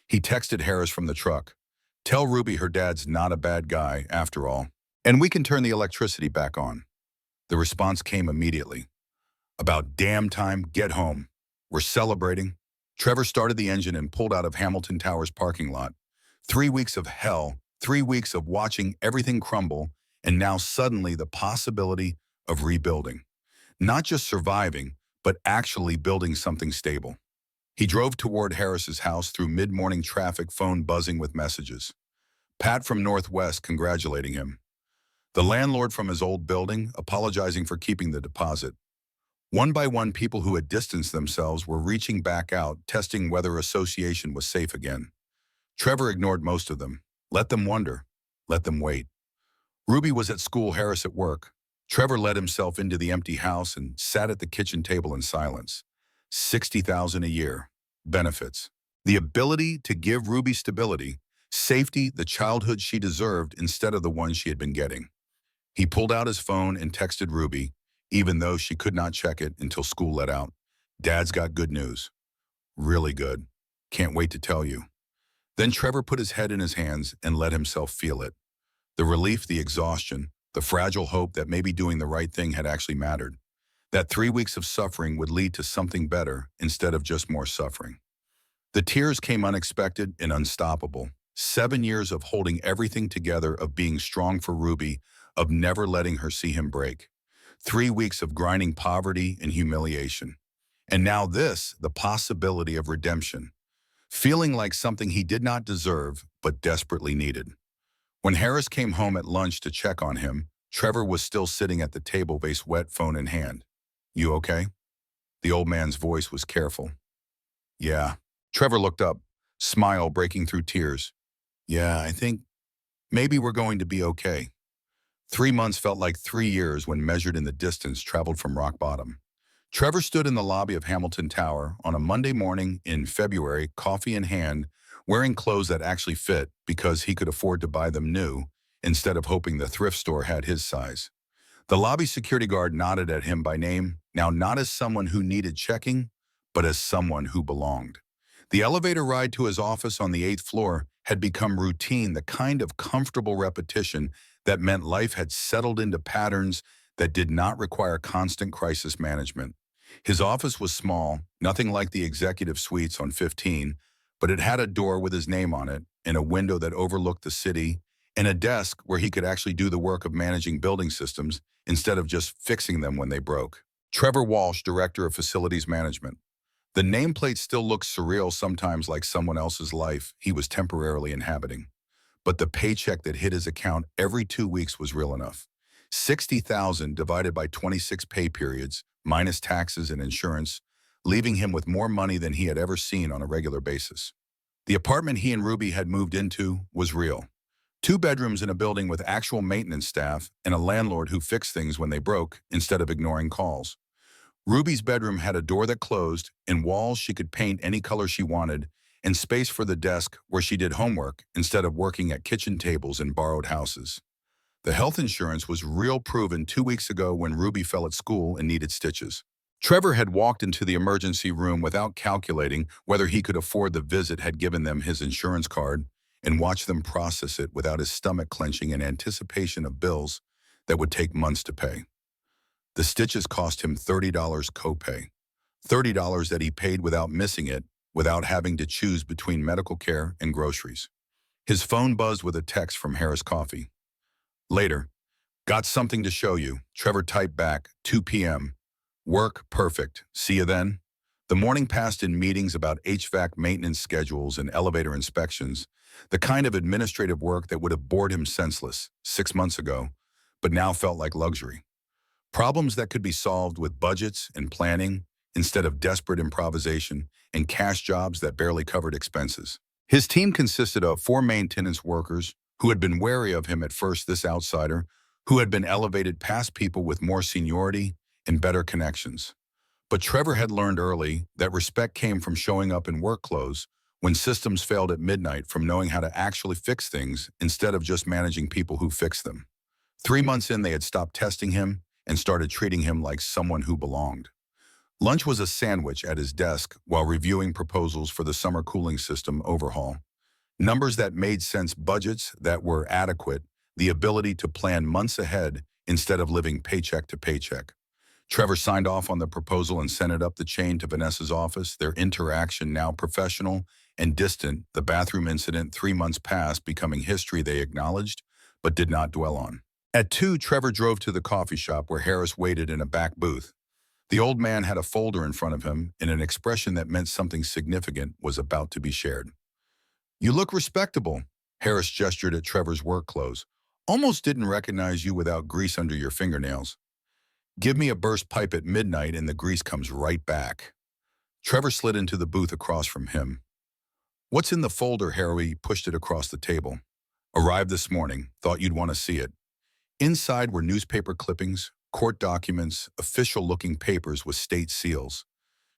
He texted Harris from the truck. Tell Ruby her dad's not a bad guy, after all. And we can turn the electricity back on. The response came immediately. About damn time, get home. We're celebrating. Trevor started the engine and pulled out of Hamilton Tower's parking lot. 3 weeks of hell, 3 weeks of watching everything crumble, and now suddenly the possibility of rebuilding. Not just surviving, but actually building something stable. He drove toward Harris's house through mid-morning traffic, phone buzzing with messages. Pat from Northwest congratulating him. The landlord from his old building apologizing for keeping the deposit. One by one, people who had distanced themselves were reaching back out, testing whether association was safe again. Trevor ignored most of them. Let them wonder. Let them wait. Ruby was at school, Harris at work. Trevor let himself into the empty house and sat at the kitchen table in silence. 60,000 a year. Benefits. The ability to give Ruby stability, safety, the childhood she deserved instead of the one she had been getting. He pulled out his phone and texted Ruby, even though she could not check it until school let out. Dad's got good news. Really good. Can't wait to tell you. Then Trevor put his head in his hands and let himself feel it. The relief, the exhaustion, the fragile hope that maybe doing the right thing had actually mattered. That 3 weeks of suffering would lead to something better instead of just more suffering. The tears came unexpected and unstoppable. 7 years of holding everything together, of being strong for Ruby, of never letting her see him break. 3 weeks of grinding poverty and humiliation. And now this, the possibility of redemption. Feeling like something he did not deserve, but desperately needed. When Harris came home at lunch to check on him, Trevor was still sitting at the table, face wet, phone in hand. You okay? The old man's voice was careful. Yeah. Trevor looked up, smile breaking through tears. Yeah, I think maybe we're going to be okay. 3 months felt like 3 years when measured in the distance traveled from rock bottom. Trevor stood in the lobby of Hamilton Tower on a Monday morning in February, coffee in hand, wearing clothes that actually fit because he could afford to buy them new instead of hoping the thrift store had his size. The lobby security guard nodded at him by name, now not as someone who needed checking, but as someone who belonged. The elevator ride to his office on the 8th floor had become routine, the kind of comfortable repetition that meant life had settled into patterns that did not require constant crisis management. His office was small, nothing like the executive suites on 15, but it had a door with his name on it and a window that overlooked the city and a desk where he could actually do the work of managing building systems instead of just fixing them when they broke. Trevor Walsh, Director of Facilities Management. The nameplate still looked surreal, sometimes like someone else's life he was temporarily inhabiting. But the paycheck that hit his account every 2 weeks was real enough. 60,000 divided by 26 pay periods, minus taxes and insurance, leaving him with more money than he had ever seen on a regular basis. The apartment he and Ruby had moved into was real. 2 bedrooms in a building with actual maintenance staff and a landlord who fixed things when they broke instead of ignoring calls. Ruby's bedroom had a door that closed and walls she could paint any color she wanted, and space for the desk where she did homework instead of working at kitchen tables in borrowed houses. The health insurance was real, proven 2 weeks ago when Ruby fell at school and needed stitches. Trevor had walked into the emergency room without calculating whether he could afford the visit, had given them his insurance card, and watched them process it without his stomach clenching in anticipation of bills that would take months to pay. The stitches cost him $30 copay. $30 that he paid without missing it, without having to choose between medical care and groceries. His phone buzzed with a text from Harris Coffee. Later. Got something to show you. Trevor typed back, 2 p.m. Work, perfect. See you then. The morning passed in meetings about HVAC maintenance schedules and elevator inspections, the kind of administrative work that would have bored him senseless 6 months ago, but now felt like luxury. Problems that could be solved with budgets and planning instead of desperate improvisation and cash jobs that barely covered expenses. His team consisted of 4 maintenance workers who had been wary of him at first, this outsider, who had been elevated past people with more seniority and better connections. But Trevor had learned early that respect came from showing up in work clothes when systems failed at midnight, from knowing how to actually fix things instead of just managing people who fixed them. 3 months in, they had stopped testing him and started treating him like someone who belonged. Lunch was a sandwich at his desk while reviewing proposals for the summer cooling system overhaul. Numbers that made sense, budgets that were adequate, the ability to plan months ahead instead of living paycheck to paycheck. Trevor signed off on the proposal and sent it up the chain to Vanessa's office, their interaction now professional and distant, the bathroom incident 3 months past becoming history they acknowledged but did not dwell on. At 2, Trevor drove to the coffee shop where Harris waited in a back booth. The old man had a folder in front of him and an expression that meant something significant was about to be shared. You look respectable, Harris gestured at Trevor's work clothes. Almost didn't recognize you without grease under your fingernails. Give me a burst pipe at midnight and the grease comes right back. Trevor slid into the booth across from him. What's in the folder? Harry pushed it across the table. Arrived this morning. Thought you'd want to see it. Inside were newspaper clippings, court documents, official-looking papers with state seals.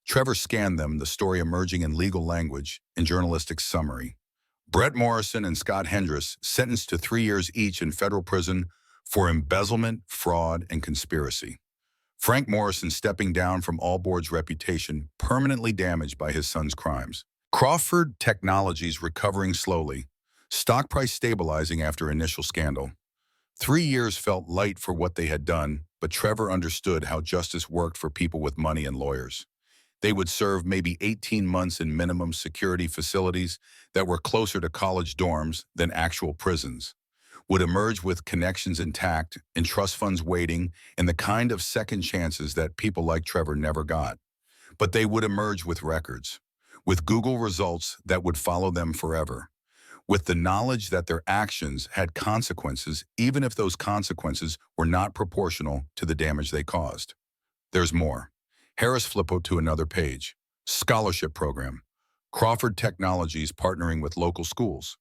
Trevor scanned them, the story emerging in legal language and journalistic summary. Brett Morrison and Scott Hendress sentenced to 3 years each in federal prison for embezzlement, fraud, and conspiracy. Frank Morrison stepping down from Allboard's reputation, permanently damaged by his son's crimes. Crawford Technologies recovering slowly, stock price stabilizing after initial scandal. 3 years felt light for what they had done, but Trevor understood how justice worked for people with money and lawyers. They would serve maybe 18 months in minimum security facilities that were closer to college dorms than actual prisons, would emerge with connections intact and trust funds waiting and the kind of second chances that people like Trevor never got. But they would emerge with records, with Google results that would follow them forever, with the knowledge that their actions had consequences even if those consequences were not proportional to the damage they caused. There's more. Harris flipped to another page. Scholarship program. Crawford Technologies partnering with local schools.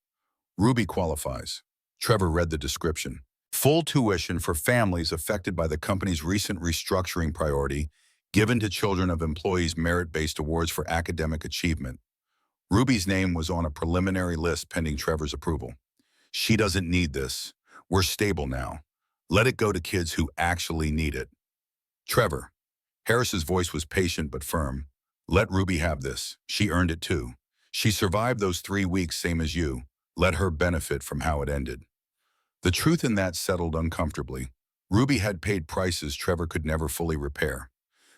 Ruby qualifies. Trevor read the description. Full tuition for families affected by the company's recent restructuring priority given to children of employees' merit-based awards for academic achievement. Ruby's name was on a preliminary list pending Trevor's approval. She doesn't need this. We're stable now. Let it go to kids who actually need it. Trevor. Harris's voice was patient but firm. Let Ruby have this. She earned it too. She survived those 3 weeks same as you. Let her benefit from how it ended. The truth in that settled uncomfortably. Ruby had paid prices Trevor could never fully repair.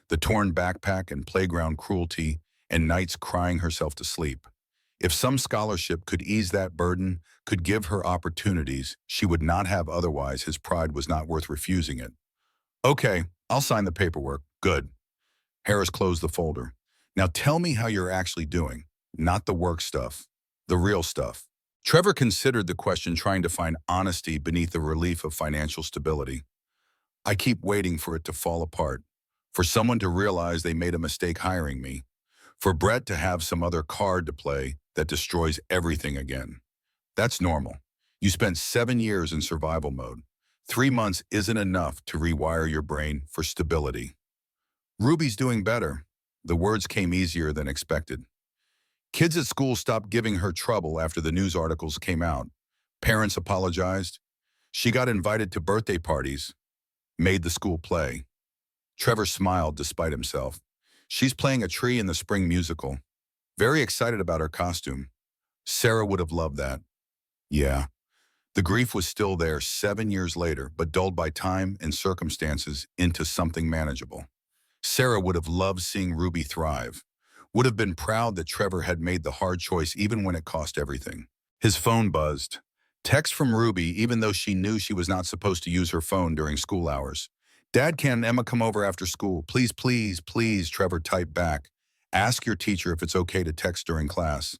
The torn backpack and playground cruelty and nights crying herself to sleep. If some scholarship could ease that burden, could give her opportunities she would not have otherwise, his pride was not worth refusing it. Okay, I'll sign the paperwork. Good. Harris closed the folder. Now tell me how you're actually doing, not the work stuff, the real stuff. Trevor considered the question, trying to find honesty beneath the relief of financial stability. I keep waiting for it to fall apart, for someone to realize they made a mistake hiring me, for Brett to have some other card to play that destroys everything again. That's normal. You spent 7 years in survival mode. 3 months isn't enough to rewire your brain for stability. Ruby's doing better. The words came easier than expected. Kids at school stopped giving her trouble after the news articles came out. Parents apologized. She got invited to birthday parties, made the school play. Trevor smiled despite himself. She's playing a tree in the spring musical. Very excited about her costume. Sarah would have loved that. Yeah. The grief was still there 7 years later, but dulled by time and circumstances into something manageable. Sarah would have loved seeing Ruby thrive, would have been proud that Trevor had made the hard choice even when it cost everything. His phone buzzed. Text from Ruby, even though she knew she was not supposed to use her phone during school hours. Dad, can Emma come over after school? Please, please, please, Trevor typed back. Ask your teacher if it's okay to text during class.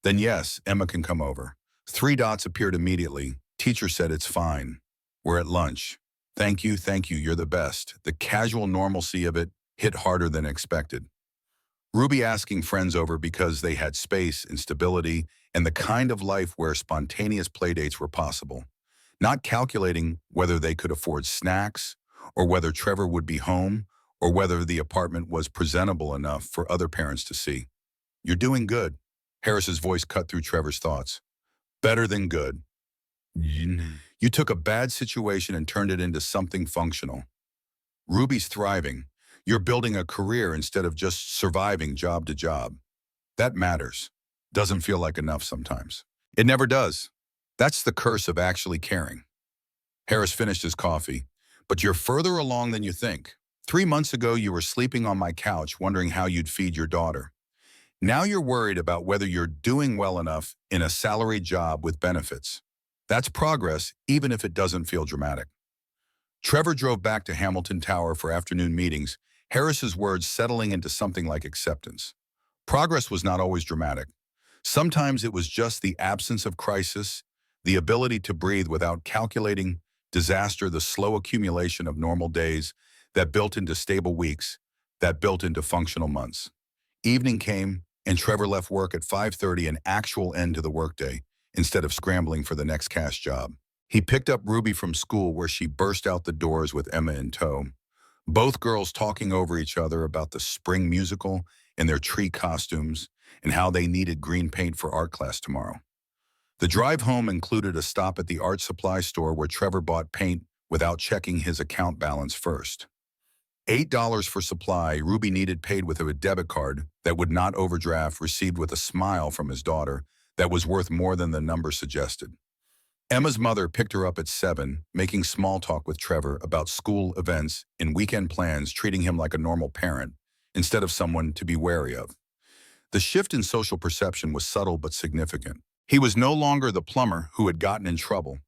Then yes, Emma can come over. 3 dots appeared immediately. Teacher said it's fine. We're at lunch. Thank you, you're the best. The casual normalcy of it hit harder than expected. Ruby asking friends over because they had space and stability and the kind of life where spontaneous playdates were possible. Not calculating whether they could afford snacks or whether Trevor would be home or whether the apartment was presentable enough for other parents to see. You're doing good. Harris's voice cut through Trevor's thoughts. Better than good. You took a bad situation and turned it into something functional. Ruby's thriving. You're building a career instead of just surviving job to job. That matters. Doesn't feel like enough sometimes. It never does. That's the curse of actually caring. Harris finished his coffee. But you're further along than you think. 3 months ago, you were sleeping on my couch wondering how you'd feed your daughter. Now you're worried about whether you're doing well enough in a salaried job with benefits. That's progress, even if it doesn't feel dramatic. Trevor drove back to Hamilton Tower for afternoon meetings, Harris's words settling into something like acceptance. Progress was not always dramatic. Sometimes it was just the absence of crisis, the ability to breathe without calculating disaster, the slow accumulation of normal days that built into stable weeks, that built into functional months. Evening came, and Trevor left work at 5:30, an actual end to the workday, instead of scrambling for the next cash job. He picked up Ruby from school where she burst out the doors with Emma in tow, both girls talking over each other about the spring musical and their tree costumes and how they needed green paint for art class tomorrow. The drive home included a stop at the art supply store where Trevor bought paint without checking his account balance first. $8 for supply Ruby needed paid with a debit card that would not overdraft, received with a smile from his daughter that was worth more than the number suggested. Emma's mother picked her up at 7, making small talk with Trevor about school events and weekend plans, treating him like a normal parent instead of someone to be wary of. The shift in social perception was subtle but significant. He was no longer the plumber who had gotten in trouble,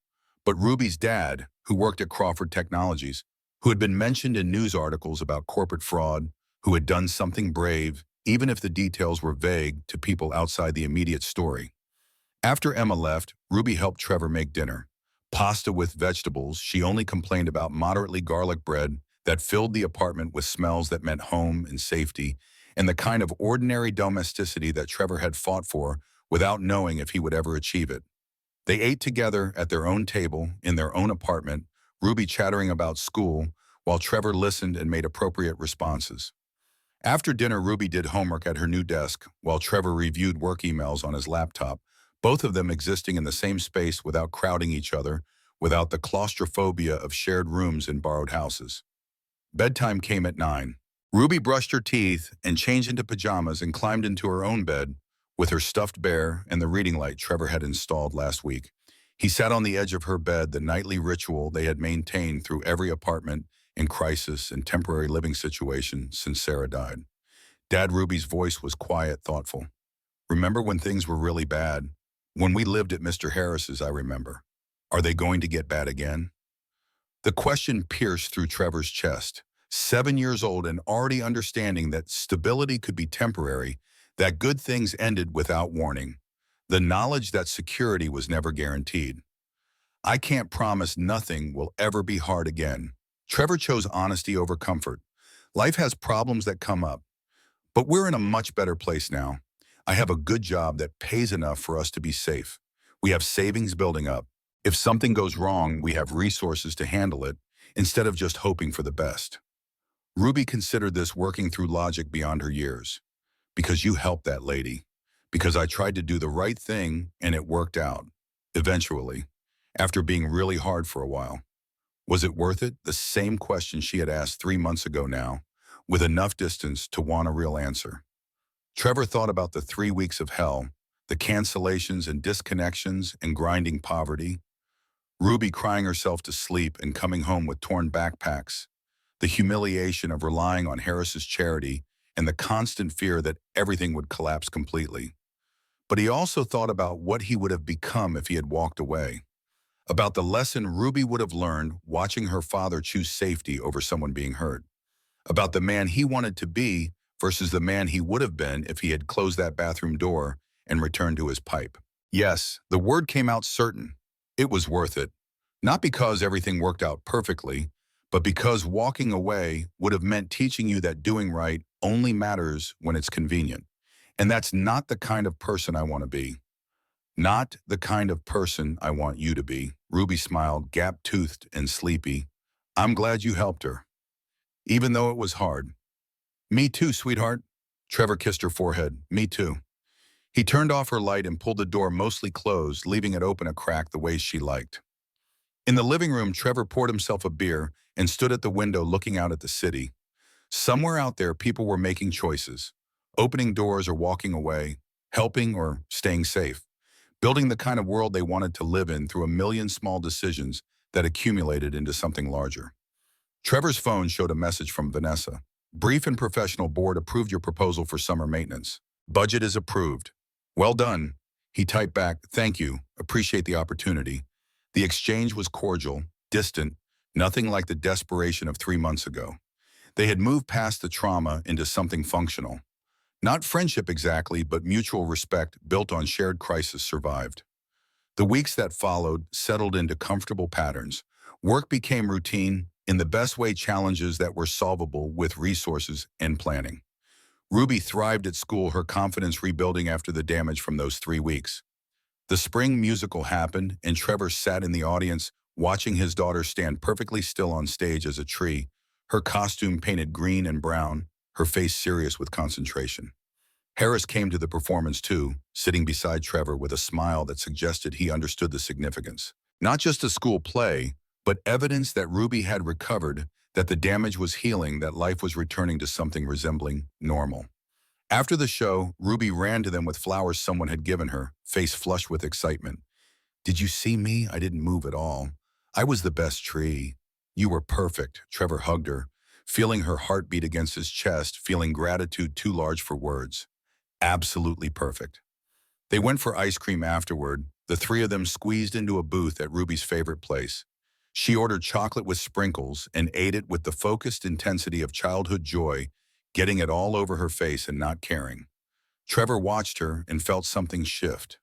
but Ruby's dad, who worked at Crawford Technologies, who had been mentioned in news articles about corporate fraud, who had done something brave, even if the details were vague to people outside the immediate story. After Emma left, Ruby helped Trevor make dinner. Pasta with vegetables. She only complained about moderately garlic bread that filled the apartment with smells that meant home and safety, and the kind of ordinary domesticity that Trevor had fought for without knowing if he would ever achieve it. They ate together at their own table in their own apartment, Ruby chattering about school, while Trevor listened and made appropriate responses. After dinner, Ruby did homework at her new desk, while Trevor reviewed work emails on his laptop, both of them existing in the same space without crowding each other, without the claustrophobia of shared rooms in borrowed houses. Bedtime came at 9. Ruby brushed her teeth and changed into pajamas and climbed into her own bed with her stuffed bear and the reading light Trevor had installed last week. He sat on the edge of her bed, the nightly ritual they had maintained through every apartment and crisis and temporary living situation since Sarah died. Dad Ruby's voice was quiet, thoughtful. Remember when things were really bad? When we lived at Mr. Harris's, I remember. Are they going to get bad again? The question pierced through Trevor's chest. 7 years old and already understanding that stability could be temporary, that good things ended without warning. The knowledge that security was never guaranteed. I can't promise nothing will ever be hard again. Trevor chose honesty over comfort. Life has problems that come up, but we're in a much better place now. I have a good job that pays enough for us to be safe. We have savings building up. If something goes wrong, we have resources to handle it instead of just hoping for the best. Ruby considered this working through logic beyond her years. Because you helped that lady. Because I tried to do the right thing and it worked out. Eventually, after being really hard for a while. Was it worth it? The same question she had asked 3 months ago now, with enough distance to want a real answer. Trevor thought about the 3 weeks of hell, the cancellations and disconnections and grinding poverty, Ruby crying herself to sleep and coming home with torn backpacks, the humiliation of relying on Harris's charity, and the constant fear that everything would collapse completely. But he also thought about what he would have become if he had walked away, about the lesson Ruby would have learned watching her father choose safety over someone being hurt, about the man he wanted to be versus the man he would have been if he had closed that bathroom door and returned to his pipe. Yes, the word came out certain. It was worth it. Not because everything worked out perfectly, but because walking away would have meant teaching you that doing right only matters when it's convenient. And that's not the kind of person I want to be. Not the kind of person I want you to be. Ruby smiled, gap-toothed and sleepy. I'm glad you helped her. Even though it was hard. Me too, sweetheart. Trevor kissed her forehead. Me too. He turned off her light and pulled the door mostly closed, leaving it open a crack the way she liked. In the living room, Trevor poured himself a beer and stood at the window looking out at the city. Somewhere out there, people were making choices, opening doors or walking away, helping or staying safe, building the kind of world they wanted to live in through a million small decisions that accumulated into something larger. Trevor's phone showed a message from Vanessa. Brief and professional, board approved your proposal for summer maintenance. Budget is approved. Well done. He typed back, thank you, appreciate the opportunity. The exchange was cordial, distant, nothing like the desperation of 3 months ago. They had moved past the trauma into something functional. Not friendship exactly, but mutual respect built on shared crisis survived. The weeks that followed settled into comfortable patterns. Work became routine, in the best way, challenges that were solvable with resources and planning. Ruby thrived at school, her confidence rebuilding after the damage from those 3 weeks. The spring musical happened, and Trevor sat in the audience, watching his daughter stand perfectly still on stage as a tree, her costume painted green and brown, her face serious with concentration. Harris came to the performance too, sitting beside Trevor with a smile that suggested he understood the significance. Not just a school play, but evidence that Ruby had recovered, that the damage was healing, that life was returning to something resembling normal. After the show, Ruby ran to them with flowers someone had given her, face flushed with excitement. "Did you see me? I didn't move at all. I was the best tree. You were perfect." Trevor hugged her, feeling her heartbeat against his chest, feeling gratitude too large for words. Absolutely perfect. They went for ice cream afterward, the three of them squeezed into a booth at Ruby's favorite place. She ordered chocolate with sprinkles and ate it with the focused intensity of childhood joy, getting it all over her face and not caring. Trevor watched her and felt something shift.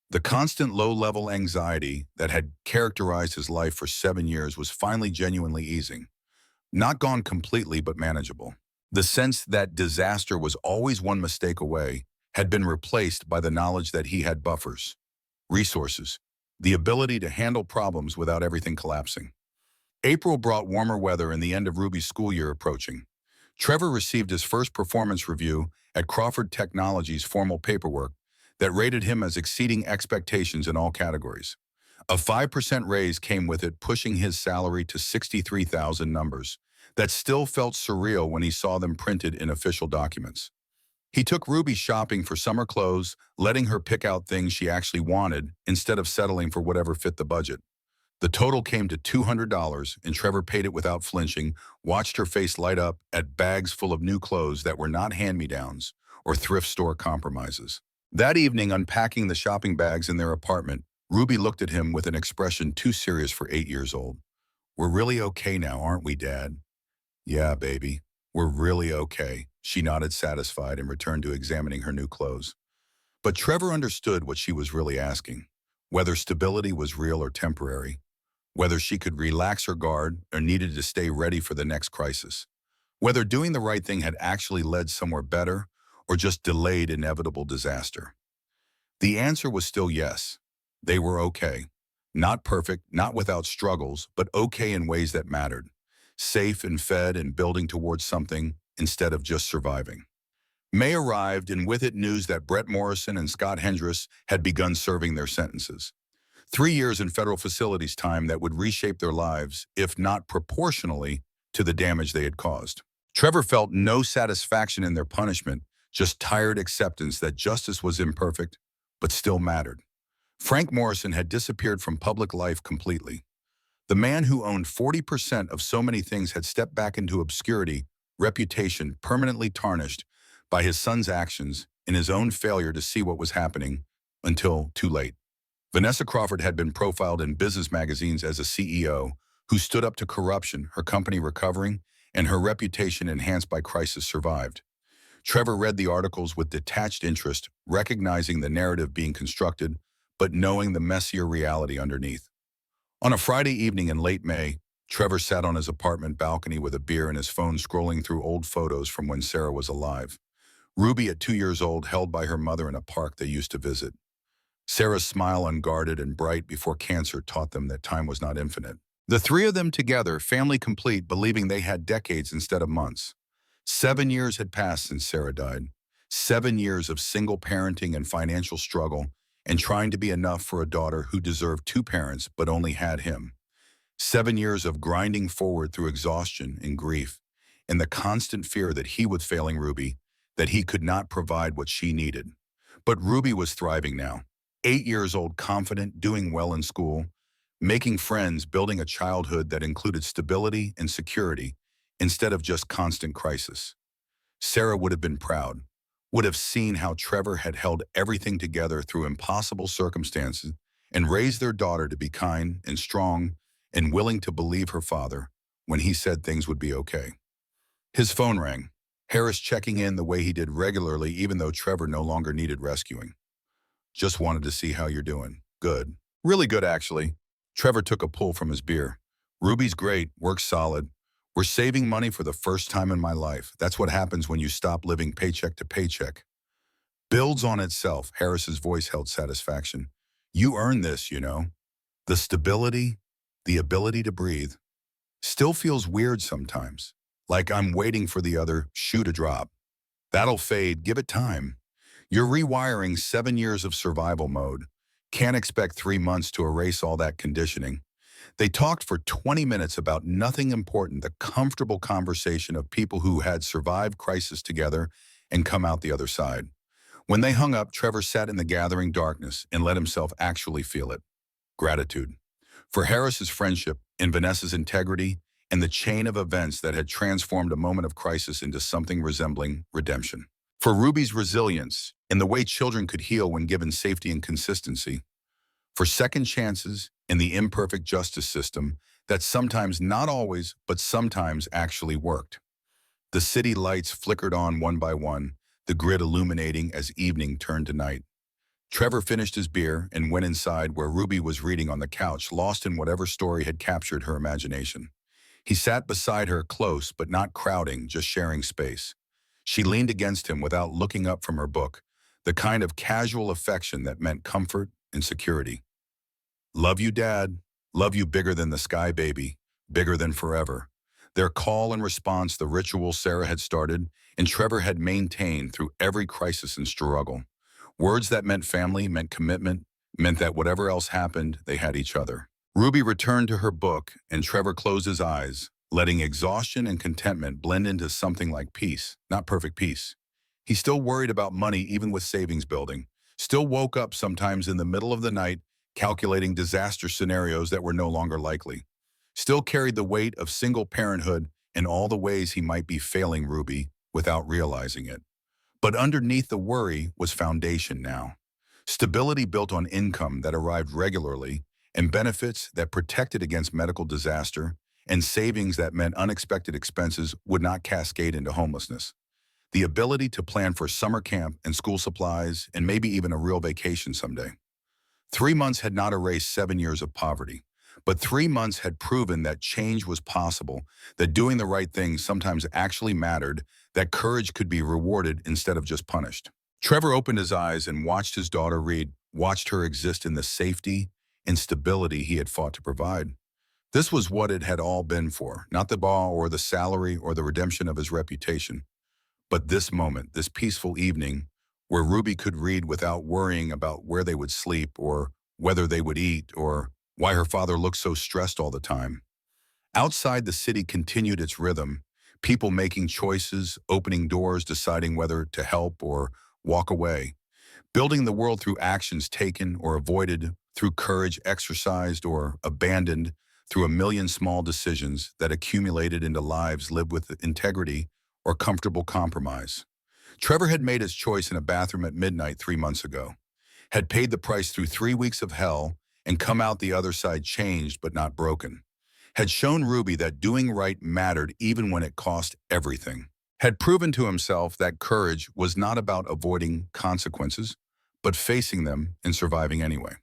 The constant low-level anxiety that had characterized his life for 7 years was finally genuinely easing. Not gone completely, but manageable. The sense that disaster was always one mistake away had been replaced by the knowledge that he had buffers, resources, the ability to handle problems without everything collapsing. April brought warmer weather and the end of Ruby's school year approaching. Trevor received his first performance review at Crawford Technologies' formal paperwork that rated him as exceeding expectations in all categories. A 5% raise came with it, pushing his salary to 63,000 numbers. That still felt surreal when he saw them printed in official documents. He took Ruby shopping for summer clothes, letting her pick out things she actually wanted instead of settling for whatever fit the budget. The total came to $200, and Trevor paid it without flinching, watched her face light up at bags full of new clothes that were not hand-me-downs or thrift store compromises. That evening, unpacking the shopping bags in their apartment, Ruby looked at him with an expression too serious for 8 years old. "We're really okay now, aren't we, Dad?" "Yeah, baby, we're really okay." She nodded satisfied and returned to examining her new clothes. But Trevor understood what she was really asking, whether stability was real or temporary, whether she could relax her guard or needed to stay ready for the next crisis, whether doing the right thing had actually led somewhere better or just delayed inevitable disaster. The answer was still yes. They were okay. Not perfect, not without struggles, but okay in ways that mattered. Safe and fed and building towards something instead of just surviving. May arrived, and with it news that Brett Morrison and Scott Hendress had begun serving their sentences. 3 years in federal facilities time that would reshape their lives, if not proportionally, to the damage they had caused. Trevor felt no satisfaction in their punishment, just tired acceptance that justice was imperfect, but still mattered. Frank Morrison had disappeared from public life completely. The man who owned 40% of so many things had stepped back into obscurity, reputation permanently tarnished by his son's actions and his own failure to see what was happening until too late. Vanessa Crawford had been profiled in business magazines as a CEO who stood up to corruption, her company recovering, and her reputation enhanced by crisis survived. Trevor read the articles with detached interest, recognizing the narrative being constructed, but knowing the messier reality underneath. On a Friday evening in late May, Trevor sat on his apartment balcony with a beer and his phone scrolling through old photos from when Sarah was alive. Ruby, at 2 years old, held by her mother in a park they used to visit. Sarah's smile, unguarded and bright before cancer, taught them that time was not infinite. The three of them together, family complete, believing they had decades instead of months. 7 years had passed since Sarah died. 7 years of single parenting and financial struggle, and trying to be enough for a daughter who deserved two parents but only had him. 7 years of grinding forward through exhaustion and grief, and the constant fear that he was failing Ruby, that he could not provide what she needed. But Ruby was thriving now. 8 years old, confident, doing well in school, making friends, building a childhood that included stability and security instead of just constant crisis. Sarah would have been proud, would have seen how Trevor had held everything together through impossible circumstances and raised their daughter to be kind and strong and willing to believe her father when he said things would be okay. His phone rang, Harris checking in the way he did regularly even though Trevor no longer needed rescuing. "Just wanted to see how you're doing." "Good. Really good, actually." Trevor took a pull from his beer. "Ruby's great, works solid. We're saving money for the first time in my life. That's what happens when you stop living paycheck to paycheck. Builds on itself, Harris's voice held satisfaction. You earned this, you know. The stability, the ability to breathe. Still feels weird sometimes, like I'm waiting for the other shoe to drop. That'll fade, give it time. You're rewiring 7 years of survival mode. Can't expect 3 months to erase all that conditioning. They talked for 20 minutes about nothing important, the comfortable conversation of people who had survived crisis together and come out the other side. When they hung up, Trevor sat in the gathering darkness and let himself actually feel it. Gratitude. For Harris's friendship, in Vanessa's integrity, and the chain of events that had transformed a moment of crisis into something resembling redemption. For Ruby's resilience, in the way children could heal when given safety and consistency. For second chances in the imperfect justice system that sometimes, not always, but sometimes actually worked. The city lights flickered on one by one, the grid illuminating as evening turned to night. Trevor finished his beer and went inside where Ruby was reading on the couch, lost in whatever story had captured her imagination. He sat beside her, close but not crowding, just sharing space. She leaned against him without looking up from her book, the kind of casual affection that meant comfort and security. Love you, Dad. Love you bigger than the sky, baby. Bigger than forever. Their call and response, the ritual Sarah had started, and Trevor had maintained through every crisis and struggle. Words that meant family, meant commitment, meant that whatever else happened, they had each other. Ruby returned to her book, and Trevor closed his eyes, letting exhaustion and contentment blend into something like peace, not perfect peace. He still worried about money even with savings building, still woke up sometimes in the middle of the night calculating disaster scenarios that were no longer likely, still carried the weight of single parenthood and all the ways he might be failing Ruby without realizing it. But underneath the worry was foundation now. Stability built on income that arrived regularly, and benefits that protected against medical disaster, and savings that meant unexpected expenses would not cascade into homelessness. The ability to plan for summer camp and school supplies and maybe even a real vacation someday. 3 months had not erased 7 years of poverty, but 3 months had proven that change was possible, that doing the right thing sometimes actually mattered, that courage could be rewarded instead of just punished. Trevor opened his eyes and watched his daughter read, watched her exist in the safety and stability he had fought to provide. This was what it had all been for, not the ball or the salary or the redemption of his reputation, but this moment, this peaceful evening, where Ruby could read without worrying about where they would sleep or whether they would eat or why her father looked so stressed all the time. Outside, the city continued its rhythm, people making choices, opening doors, deciding whether to help or walk away, building the world through actions taken or avoided, through courage exercised or abandoned, through a million small decisions that accumulated into lives lived with integrity or comfortable compromise. Trevor had made his choice in a bathroom at midnight 3 months ago, had paid the price through 3 weeks of hell and come out the other side changed but not broken, had shown Ruby that doing right mattered even when it cost everything, had proven to himself that courage was not about avoiding consequences, but facing them and surviving anyway.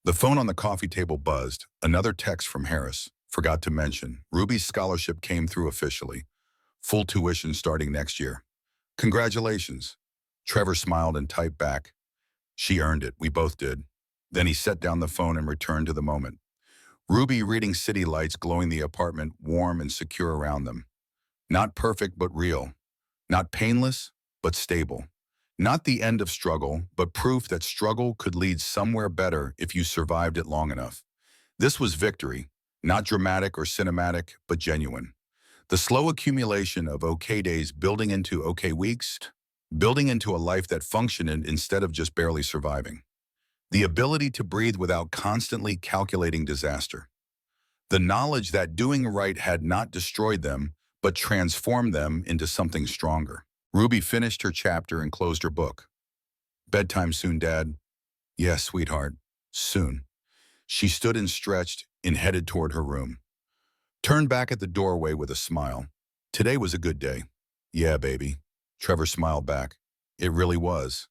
The phone on the coffee table buzzed, another text from Harris. Forgot to mention, Ruby's scholarship came through officially. Full tuition starting next year. Congratulations. Trevor smiled and typed back. She earned it, we both did. Then he set down the phone and returned to the moment. Ruby reading city lights glowing the apartment warm and secure around them. Not perfect, but real. Not painless, but stable. Not the end of struggle, but proof that struggle could lead somewhere better if you survived it long enough. This was victory, not dramatic or cinematic, but genuine. The slow accumulation of okay days building into okay weeks, building into a life that functioned instead of just barely surviving. The ability to breathe without constantly calculating disaster. The knowledge that doing right had not destroyed them, but transformed them into something stronger. Ruby finished her chapter and closed her book. Bedtime soon, Dad. Yes, sweetheart, soon. She stood and stretched and headed toward her room. Turned back at the doorway with a smile. Today was a good day. Yeah, baby. Trevor smiled back. It really was.